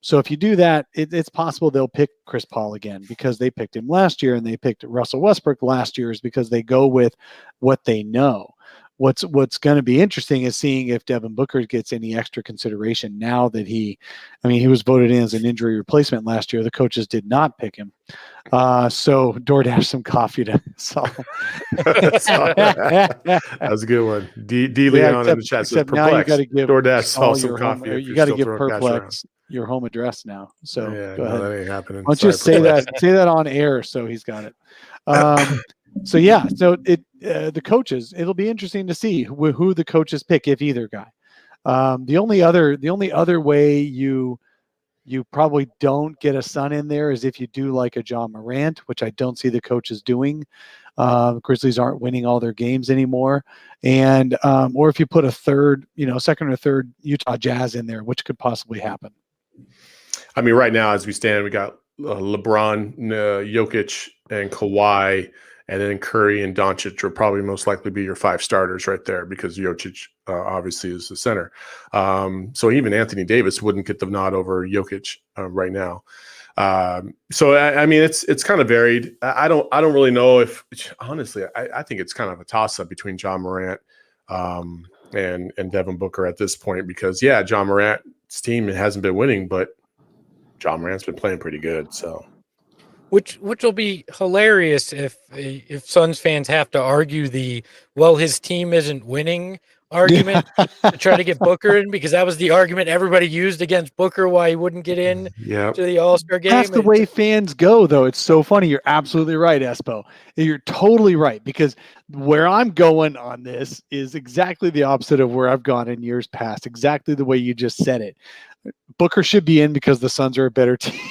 So if you do that, it's possible they'll pick Chris Paul again, because they picked him last year, and they picked Russell Westbrook last year, is because they go with what they know. What's going to be interesting is seeing if Devin Booker gets any extra consideration now that he was voted in as an injury replacement last year. The coaches did not pick him. So DoorDash some coffee to Saul. That was a good one. D. Leon in the chat says, now you got to give DoorDash Saul some coffee. You got to give Perplex your home address now. So go ahead. That ain't happening. Why don't you say that on air so he's got it. So the coaches, it'll be interesting to see who the coaches pick, if either guy. The only other way you probably don't get a Sun in there is if you do like a John Morant, which I don't see the coaches doing. Grizzlies aren't winning all their games anymore, and or if you put a third, second or third Utah Jazz in there, which could possibly happen. I mean, right now as we stand, we got LeBron, Jokic, and Kawhi. And then Curry and Doncic will probably most likely be your 5 starters right there, because Jokic obviously is the center. So even Anthony Davis wouldn't get the nod over Jokic right now. So I mean, it's kind of varied. I don't really know if, honestly, I think it's kind of a toss up between John Morant and Devin Booker at this point, because John Morant's team hasn't been winning, but John Morant's been playing pretty good. So. Which will be hilarious if Suns fans have to argue his team isn't winning argument to try to get Booker in, because that was the argument everybody used against Booker why he wouldn't get in to the All-Star game. That's the way fans go, though. It's so funny. You're absolutely right, Espo. You're totally right, because where I'm going on this is exactly the opposite of where I've gone in years past. Exactly the way you just said it. Booker should be in because the Suns are a better team.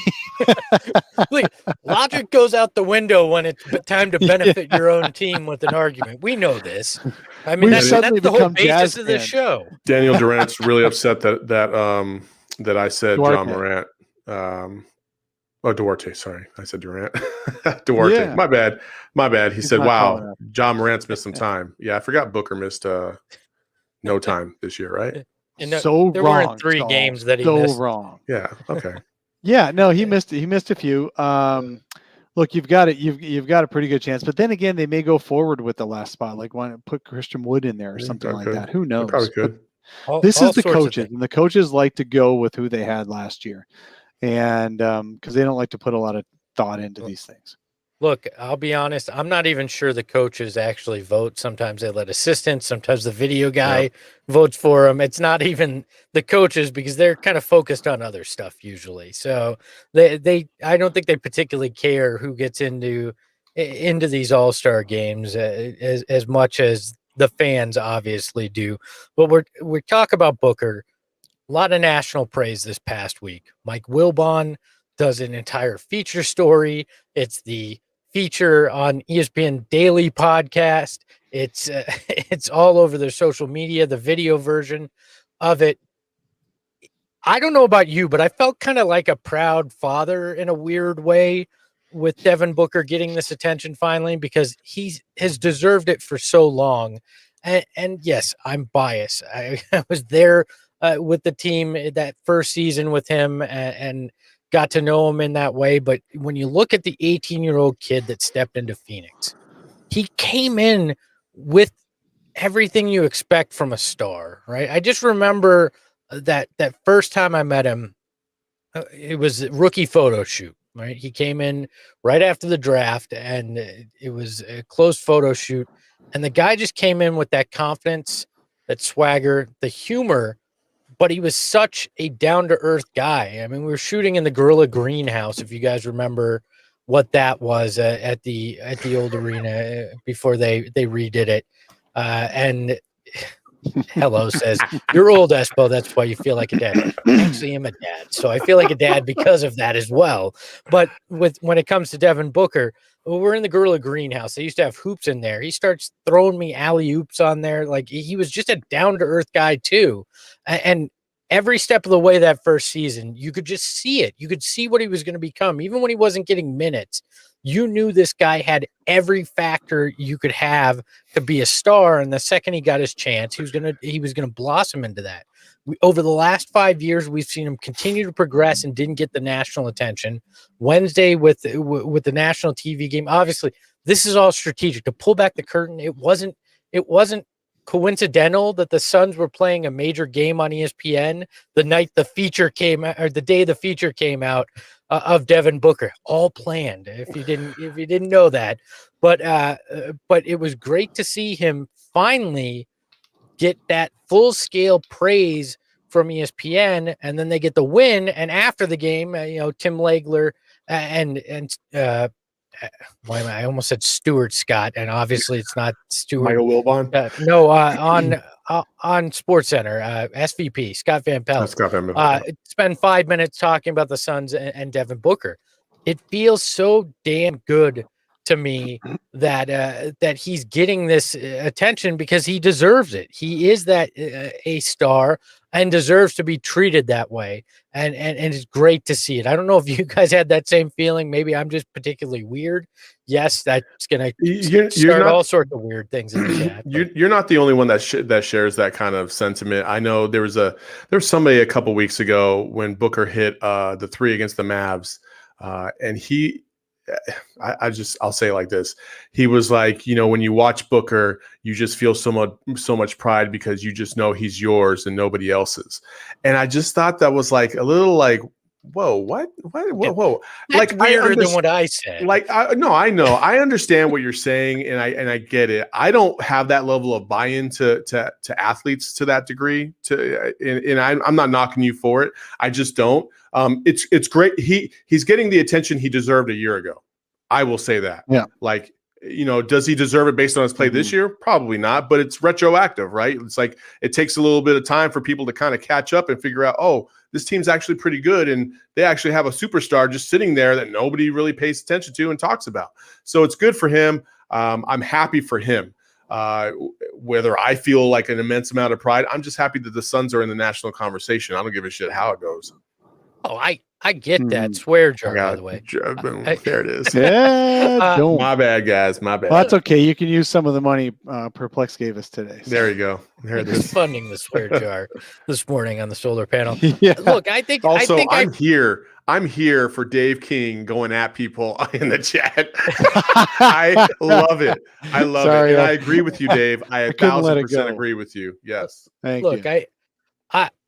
Logic goes out the window when it's time to benefit your own team with an argument. We know this. I mean, that's the whole basis of the show. Daniel Durant's really upset that I said Duarte. John Morant. Duarte. Sorry, I said Durant. Duarte. Yeah. My bad. He said, "Wow, John Morant's missed some time." Yeah, I forgot Booker missed no time this year, right? And there weren't 3 games that he missed. So wrong. Yeah. Okay. Yeah, no, he missed a few. Look, you've got a pretty good chance, but then again, they may go forward with the last spot, like why not put Christian Wood in there or something like that. Who knows? Probably could. This is the coaches, and the coaches like to go with who they had last year, and because they don't like to put a lot of thought into these things. Look, I'll be honest. I'm not even sure the coaches actually vote. Sometimes they let assistants. Sometimes the video guy votes for them. It's not even the coaches, because they're kind of focused on other stuff usually. So I don't think they particularly care who gets into these All-Star games as much as the fans obviously do. But we talk about Booker. A lot of national praise this past week. Mike Wilbon does an entire feature story. It's the feature on ESPN Daily podcast. It's it's all over their social media, the video version of it. I don't know about you, but I felt kind of like a proud father in a weird way with Devin Booker getting this attention finally, because he has deserved it for so long. And yes, I'm biased. I was there with the team that first season with him and got to know him in that way. But when you look at the 18-year-old kid that stepped into Phoenix, he came in with everything you expect from a star, right? I just remember that first time I met him, it was a rookie photo shoot, right? He came in right after the draft, and it was a closed photo shoot, and the guy just came in with that confidence, that swagger, the humor, but he was such a down-to-earth guy. I mean, we were shooting in the Gorilla Greenhouse, if you guys remember what that was, at the old arena before they redid it. And Hello says, "You're old, Espo. That's why you feel like a dad." I actually am a dad, so I feel like a dad because of that as well. But when it comes to Devin Booker, we're in the Gorilla Greenhouse. They used to have hoops in there. He starts throwing me alley-oops on there. Like, he was just a down-to-earth guy too. And every step of the way that first season, you could just see it. You could see what he was going to become. Even when he wasn't getting minutes, you knew this guy had every factor you could have to be a star. And the second he got his chance, he was gonna blossom into that. Over the last 5 years, we've seen him continue to progress and didn't get the national attention. Wednesday with the national TV game, obviously this is all strategic to pull back the curtain. It wasn't coincidental that the Suns were playing a major game on ESPN the night the feature came, or the day the feature came out, of Devin Booker. All planned, if you didn't know that. But it was great to see him finally get that full scale praise from ESPN, and then they get the win. And after the game, Tim Legler and I almost said Stuart Scott, and obviously it's not Stuart. Michael Wilbon. No, on SportsCenter, SVP Scott Van Pelt. Scott Van Pelt. Spend 5 minutes talking about the Suns and Devin Booker. It feels so damn good to me that he's getting this attention, because he deserves it. He is that a star and deserves to be treated that way. And it's great to see it. I don't know if you guys had that same feeling. Maybe I'm just particularly weird. Yes, that's going to start all sorts of weird things in the chat. You're not the only one that shares that kind of sentiment. I know there was somebody a couple weeks ago when Booker hit the three against the Mavs, and I'll say it like this. He was like, when you watch Booker, you just feel so much pride because you just know he's yours and nobody else's. And I just thought that was like a little like, whoa, what? Whoa. That's like weirder than what I said. Like, I know. I understand what you're saying, and I get it. I don't have that level of buy-in to athletes to that degree. And I'm not knocking you for it. I just don't. It's great. He's getting the attention he deserved a year ago. I will say that. Yeah. Like, does he deserve it based on his play this year? Probably not, but it's retroactive, right? It's like it takes a little bit of time for people to kind of catch up and figure out, oh, this team's actually pretty good, and they actually have a superstar just sitting there that nobody really pays attention to and talks about. So it's good for him. I'm happy for him. Whether I feel like an immense amount of pride, I'm just happy that the Suns are in the national conversation. I don't give a shit how it goes. Oh, I get that swear jar, by the way. There it is. Yeah, don't. My bad, guys. My bad. Well, that's okay. You can use some of the money Perplex gave us today. So. There you go. There it is. Funding the swear jar this morning on the solar panel. Yeah. Look, I'm here. I'm here for Dave King going at people in the chat. I love it. I love it. And I agree with you, Dave. I 1,000% agree with you. Yes. Thank you. Look,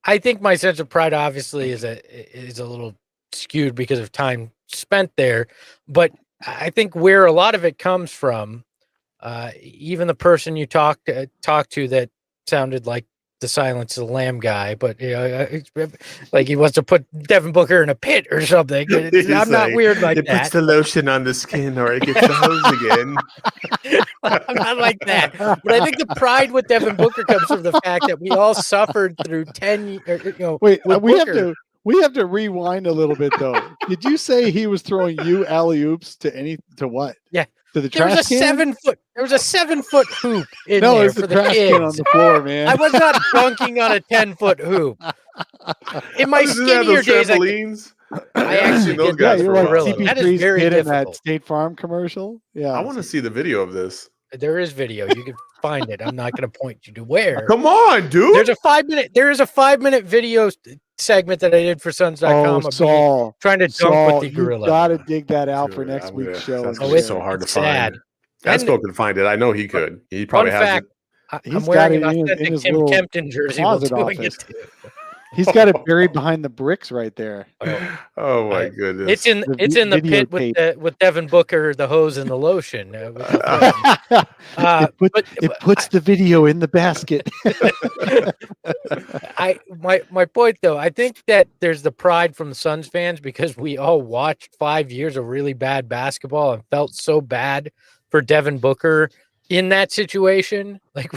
I think my sense of pride obviously is a little skewed because of time spent there, but I think where a lot of it comes from, even the person you talked to that sounded like the Silence of the Lamb guy, but like he wants to put Devin Booker in a pit or something. I'm not weird like that. It puts the lotion on the skin, or it gets the hose again. I'm not like that. But I think the pride with Devin Booker comes from the fact that we all suffered through 10 years. Wait, we have to rewind a little bit though, Did you say he was throwing you alley oops to what? Yeah. To the There was trash a can? There was a 7-foot hoop in No, there it's for the the trash can on kids. the floor, man. I was not dunking on a 10-foot hoop. In my Doesn't it have skinnier those days, trampolines? I haven't actually seen those did Yeah, that guys you're for a like while. That is CP3's very kid in that difficult. State Farm commercial. Yeah. I want to see the video of this. There is video. You can find it. I'm not going to point you to where. Come on, dude. There is a 5-minute video segment that I did for Sons.com Oh, of me Saul. trying to dunk Saul, with the you gorilla. got to dig that out for Dude, next I'm week's gonna- show. That's and gonna be it's- so share. hard to it's sad. find. And Espo can find it. I know he could. He probably has fact, it. He's I'm got wearing it an in authentic his Tim little Kempton jersey while closet doing office. it too. He's got it buried behind the bricks right there. Oh my goodness. It's in the pit with Devin Booker, the hose and the lotion. With the it puts the video in the basket. my point though, I think that there's the pride from the Suns fans because we all watched 5 years of really bad basketball and felt so bad for Devin Booker in that situation. Like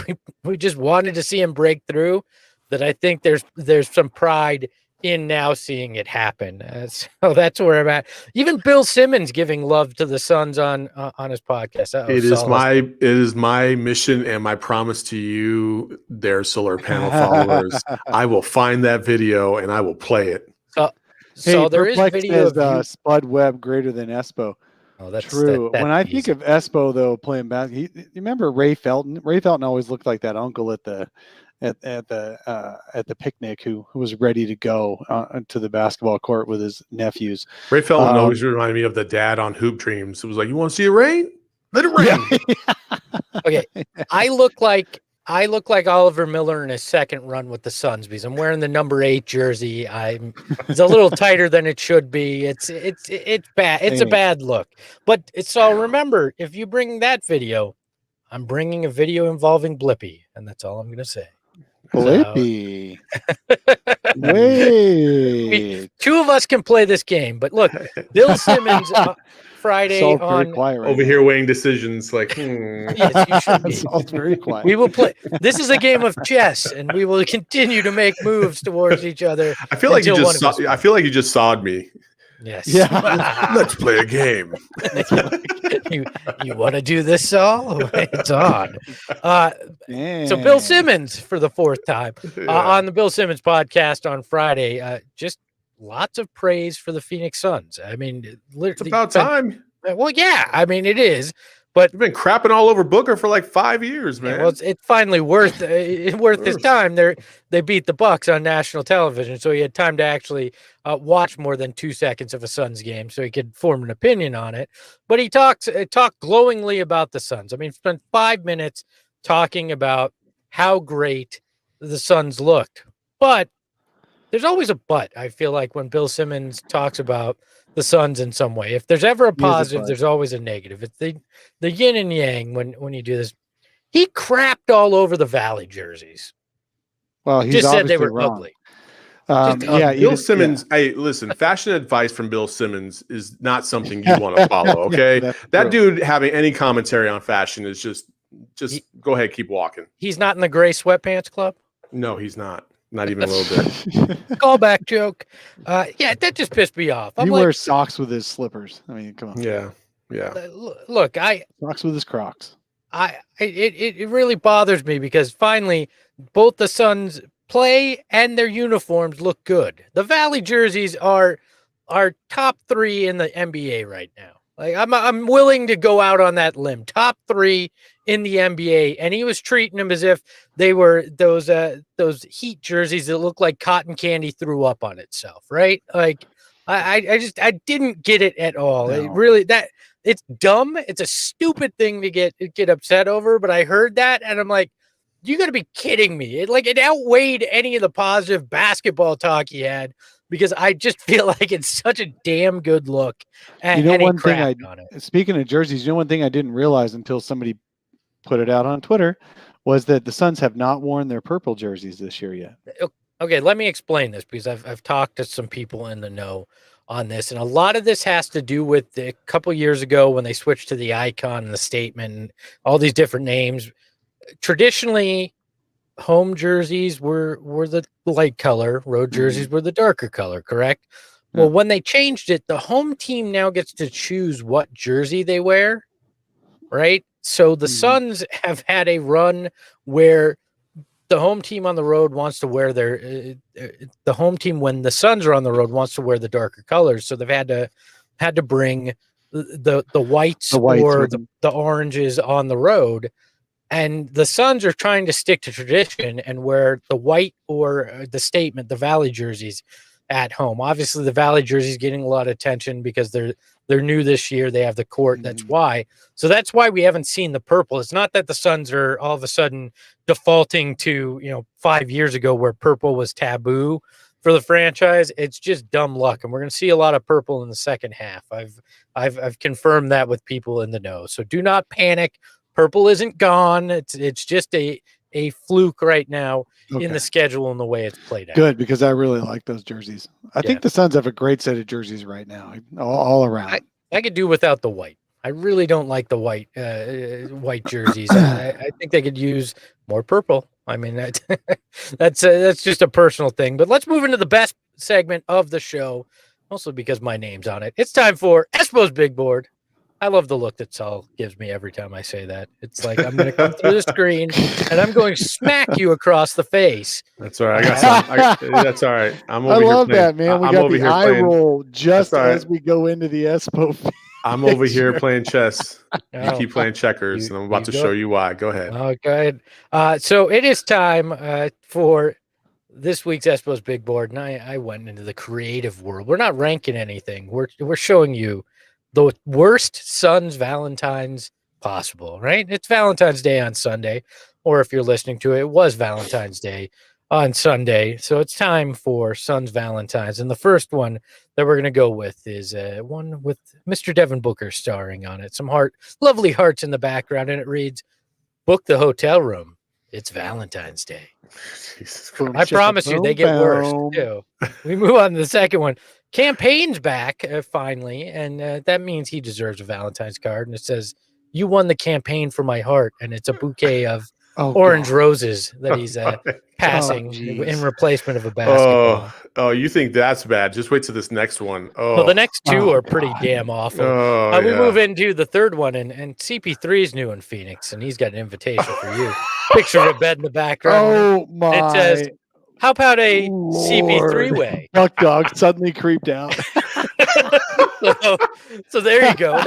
we just wanted to see him break through. That I think there's some pride in now seeing it happen. So that's where I'm at. Even Bill Simmons giving love to the Suns on his podcast. It is my mission and my promise to you, their solar panel followers. I will find that video and I will play it. So there is video of Spud Webb greater than Espo. Oh, that's true. When I think of Espo though playing basketball, you remember Ray Felton? Ray Felton always looked like that uncle at the picnic who was ready to go to the basketball court with his nephews. Ray Felton always reminded me of the dad on Hoop Dreams. It was like, you want to see it rain? Let it rain. Yeah. Okay, I look like Oliver Miller in his second run with the Suns because I'm wearing the number 8 jersey. It's a little tighter than it should be. It's bad. It's a bad look. But so remember, if you bring that video, I'm bringing a video involving Blippi, and that's all I'm going to say. Blippi. Wait. Two of us can play this game, but look, Bill Simmons Friday on quiet right over now. here weighing decisions like Yes, you should be. Saul's very quiet. We will play. This is a game of chess, and we will continue to make moves towards each other. I feel like you just sawed me. Yes. Yeah. Let's play a game. you want to do this, Saul? It's on. So Bill Simmons for the 4th time on the Bill Simmons podcast on Friday. Just lots of praise for the Phoenix Suns. I mean, it's about time. Well, yeah. I mean, it is. But you've been crapping all over Booker for like 5 years, man. Yeah, well, it's finally worth his time. They beat the Bucks on national television, so he had time to actually watch more than 2 seconds of a Suns game, so he could form an opinion on it. But he talked glowingly about the Suns. I mean, spent 5 minutes talking about how great the Suns looked. But there's always a but. I feel like when Bill Simmons talks about the Suns in some way. If there's ever a positive, there's always a negative. It's the yin and yang when you do this. He crapped all over the Valley jerseys. Well, he just said they were ugly. Bill Simmons. Hey, listen, fashion advice from Bill Simmons is not something you want to follow. Okay, that dude having any commentary on fashion is just go ahead, keep walking. He's not in the gray sweatpants club. No, he's not. Not even a little bit. Callback joke. Yeah, that just pissed me off. He wears socks with his slippers. I mean, come on. Yeah. Look, socks with his Crocs. It really bothers me because finally both the Suns play and their uniforms look good. The Valley jerseys are top 3 in the NBA right now. Like I'm willing to go out on that limb. Top 3 in the NBA, and he was treating them as if they were those Heat jerseys that look like cotton candy threw up on itself, right? Like I didn't get it at all. No. It's dumb. It's a stupid thing to get upset over, but I heard that and I'm like, you got to be kidding me. It outweighed any of the positive basketball talk he had. Because I just feel like it's such a damn good look. And one thing speaking of jerseys, one thing I didn't realize until somebody put it out on Twitter was that the Suns have not worn their purple jerseys this year yet. Okay, let me explain this because I've talked to some people in the know on this, and a lot of this has to do with a couple years ago when they switched to the icon and the statement and all these different names. Traditionally, home jerseys were the light color, road jerseys were the darker color, correct? Well, when they changed it, the home team now gets to choose what jersey they wear, right? So the Suns have had a run where the home team on the road wants to wear the home team when the Suns are on the road wants to wear the darker colors. So they've had to bring the whites or the oranges on the road. And the Suns are trying to stick to tradition and wear the white or the statement, the Valley jerseys at home. Obviously, the Valley jerseys getting a lot of attention because they're new this year. They have the court. That's why. So that's why we haven't seen the purple. It's not that the Suns are all of a sudden defaulting to 5 years ago where purple was taboo for the franchise. It's just dumb luck, and we're going to see a lot of purple in the second half. I've confirmed that with people in the know. So do not panic. Purple isn't gone. It's just a fluke right now in the schedule and the way it's played out. Good, because I really like those jerseys. I think the Suns have a great set of jerseys right now, all around. I could do without the white. I really don't like the white jerseys. I think they could use more purple. I mean, that's just a personal thing. But let's move into the best segment of the show, mostly because my name's on it. It's time for Espo's Big Board. I love the look that Saul gives me every time I say that. It's like I'm going to come through the screen and I'm going to smack you across the face. That's all right. I got some. That's all right. I love that, man. We got the eye roll just as we go into the Espo. I'm over here playing chess. You keep playing checkers, and I'm about to show you why. Go ahead. Oh, go ahead. So it is time for this week's Espo's Big Board, and I went into the creative world. We're not ranking anything. We're showing you the worst Suns Valentines possible, right? It's Valentine's Day on Sunday, or if you're listening to it, it was Valentine's Day on Sunday. So it's time for Suns Valentines. And the first one that we're going to go with is one with Mr. Devin Booker starring on it. Some lovely hearts in the background, and it reads, "Book the hotel room. It's Valentine's Day." I promise you, they get worse too. We move on to the second one. Campaign's back finally, and that means he deserves a Valentine's card. And it says, "You won the campaign for my heart," and it's a bouquet of orange roses that he's passing in replacement of a basketball. Oh, you think that's bad? Just wait till this next one. Oh, well, the next two are pretty damn awful. We move into the third one, and CP3 is new in Phoenix, and he's got an invitation for you. Picture of a bed in the background. Oh my! It says, "How about a CP3 way?" Duck Dog suddenly creeped out. So there you go.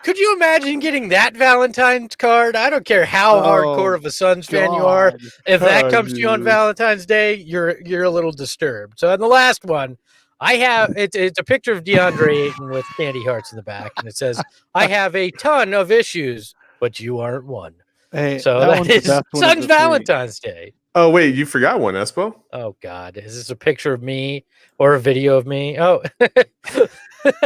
Could you imagine getting that Valentine's card? I don't care how hardcore of a Suns fan you are. If that comes to you on Valentine's Day, you're a little disturbed. So in the last one, I have it's a picture of Deandre Ayton with candy hearts in the back, and it says, "I have a ton of issues, but you aren't one." Hey, so that is Suns Valentine's Day. Oh, wait, you forgot one, Espo. Oh, God. Is this a picture of me or a video of me? Oh.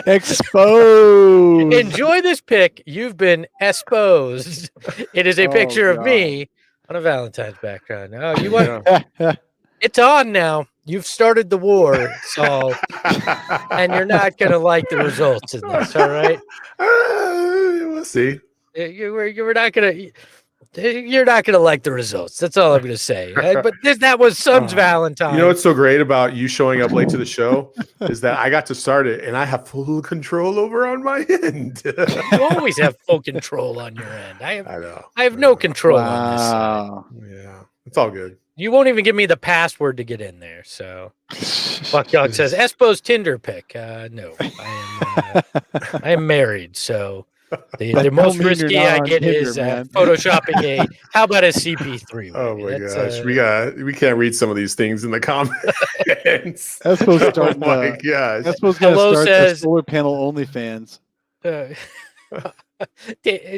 Exposed. Enjoy this pic. You've been exposed. It is a picture of me on a Valentine's background. Oh, you want? It's on now. You've started the war, Saul, and you're not going to like the results in this, all right? We'll see. You're not going to... You're not going to like the results. That's all I'm going to say. But that was Suns Valentine. You know what's so great about you showing up late to the show is that I got to start it, and I have full control over on my end. You always have full control on your end. I know. I have no control on this side. Yeah, it's all good. You won't even give me the password to get in there. So, Buckdog says Espo's Tinder pic. No, I am married, so. The most risky I get is photoshopping a. How about a CP3? Oh my gosh, we can't read some of these things in the comments. Espo's starting. Oh my gosh. Espo's going to start the solar panel OnlyFans. The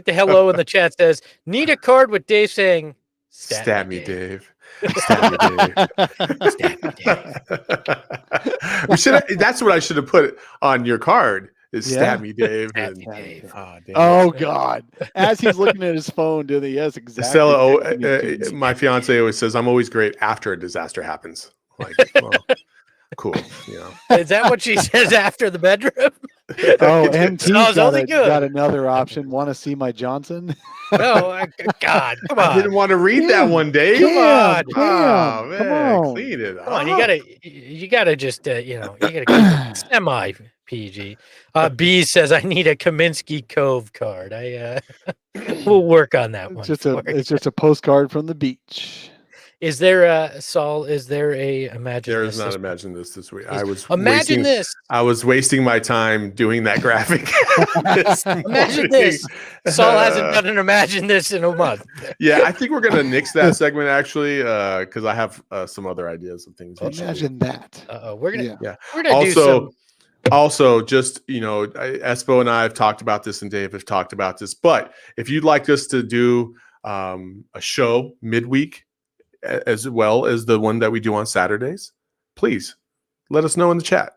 hello in the chat says, "Need a card with Dave saying, stab me, Dave." Stab me, Dave. Stab me, Dave. That's what I should have put on your card. Stab me, Dave. Stab me, Dave. Oh, God. As he's looking at his phone, doing yes, exactly. Stella, my fiance always says, "I'm always great after a disaster happens." Like, well, cool. You know, Is that what she says after the bedroom? Oh, It MT's sounds only good. got another option. Want to see my Johnson? No, God, come I didn't on. want to read that Cam, one, Dave. Come on. Oh, Come man, on. clean it Come on, up. you gotta just you gotta keep it semi PG. B says I need a Kaminsky Cove card. We'll work on that one. It's just a postcard from the beach. Is there Saul? Is there a imagine? There this is not this imagine this week. Imagine this. I was wasting my time doing that graphic. Imagine this. Saul hasn't done an imagine this in a month. Yeah, I think we're gonna nix that segment actually, because I have some other ideas of things. Imagine that. We're gonna Yeah. we're gonna do some. Also, just Espo and I have talked about this, and Dave have talked about this. But if you'd like us to do a show midweek, as well as the one that we do on Saturdays, please let us know in the chat.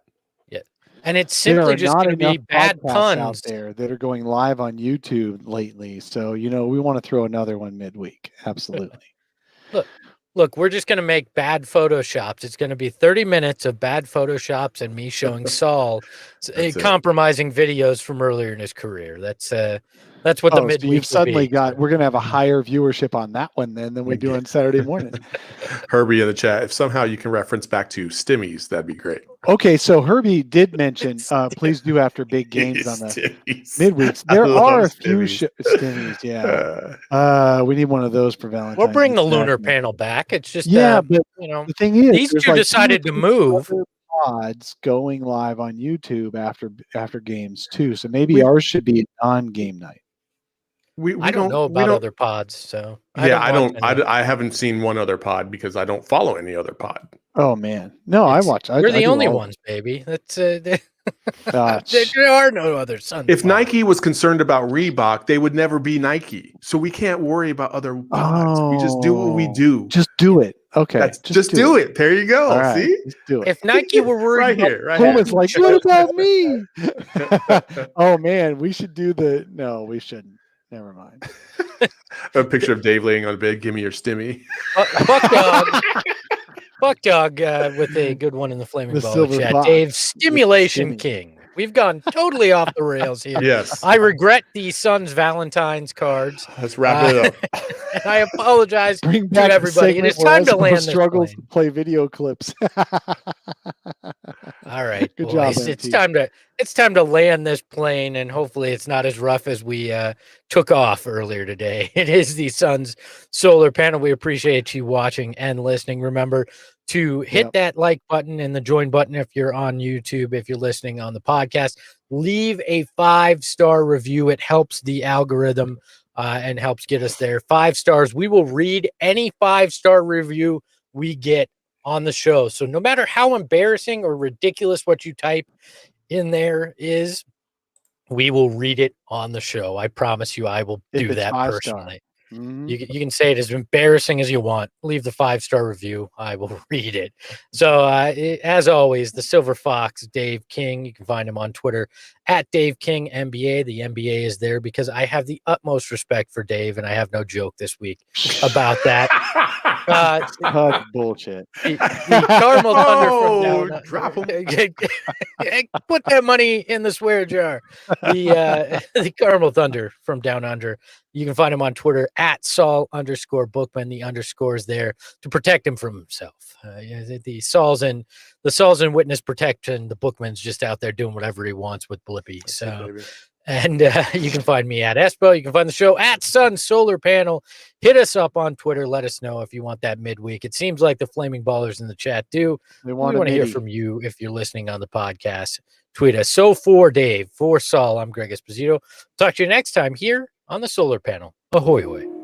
Yeah, and it's simply just going to be bad puns out there that are going live on YouTube lately. So we want to throw another one midweek. Absolutely. Look, we're just going to make bad photoshops. It's going to be 30 minutes of bad photoshops and me showing Saul compromising videos from earlier in his career. That's what the midweek. So you've suddenly got. We're going to have a higher viewership on that one than we do on Saturday morning. Herbie in the chat. If somehow you can reference back to Stimmies, that'd be great. Okay, so Herbie did mention, please do after big games on the midweeks. There are a few Stimmies, yeah. We need one of those for Valentine's. We'll bring the lunar panel back. It's just but the thing is, these two decided to move. Pods going live on YouTube after games too, so maybe ours should be on game night. I don't know about other pods, so I haven't seen one other pod because I don't follow any other pod. Oh man, no, I watch. We're the only ones, baby. That's there are no other sons. If Nike was concerned about Reebok, they would never be Nike. So we can't worry about other pods. We just do what we do. Just do it. Okay, just do it. There you go. Right. See, just do it. If Nike were worried right here. It's like, what about me? Oh man, we should do the. No, we shouldn't. Never mind. A picture of Dave laying on bed. Give me your stimmy. Buck Dog with a good one in the Flaming Ball chat. Box. Dave, Stimulation King. We've gone totally off the rails here. Yes. I regret the Sun's Valentine's cards. Let's wrap it up. And I apologize Bring to back everybody. And it's time to land this struggles plane. to play video clips. All right, good boys. job. It's time to land this plane, and hopefully it's not as rough as we took off earlier today. It is the Sun's solar panel. We appreciate you watching and listening. Remember to hit that like button and the join button if you're on YouTube. If you're listening on the podcast, leave a 5-star review. It helps the algorithm and helps get us there. 5 stars. We will read any 5-star review we get on the show. So no matter how embarrassing or ridiculous what you type in there is, we will read it on the show. I promise you I will do that personally. Mm-hmm. You can say it as embarrassing as you want. Leave the 5-star review. I will read it. So as always, the Silver Fox, Dave King. You can find him on Twitter at Dave King NBA. The NBA is there because I have the utmost respect for Dave, and I have no joke this week about that. Bullshit. The Caramel Thunder from down. Drop him. Put that money in the swear jar. The Caramel Thunder from down under. You can find him on Twitter at Saul_Bookman. The underscore is there to protect him from himself. The Saul's in witness protection. The Bookman's just out there doing whatever he wants with Blippi. So, and you can find me at Espo. You can find the show at Sun Solar Panel. Hit us up on Twitter. Let us know if you want that midweek. It seems like the Flaming Ballers in the chat do. We want to hear from you if you're listening on the podcast. Tweet us. So for Dave, for Saul, I'm Greg Esposito. Talk to you next time here on the Solar Panel. Ahoy, hoy.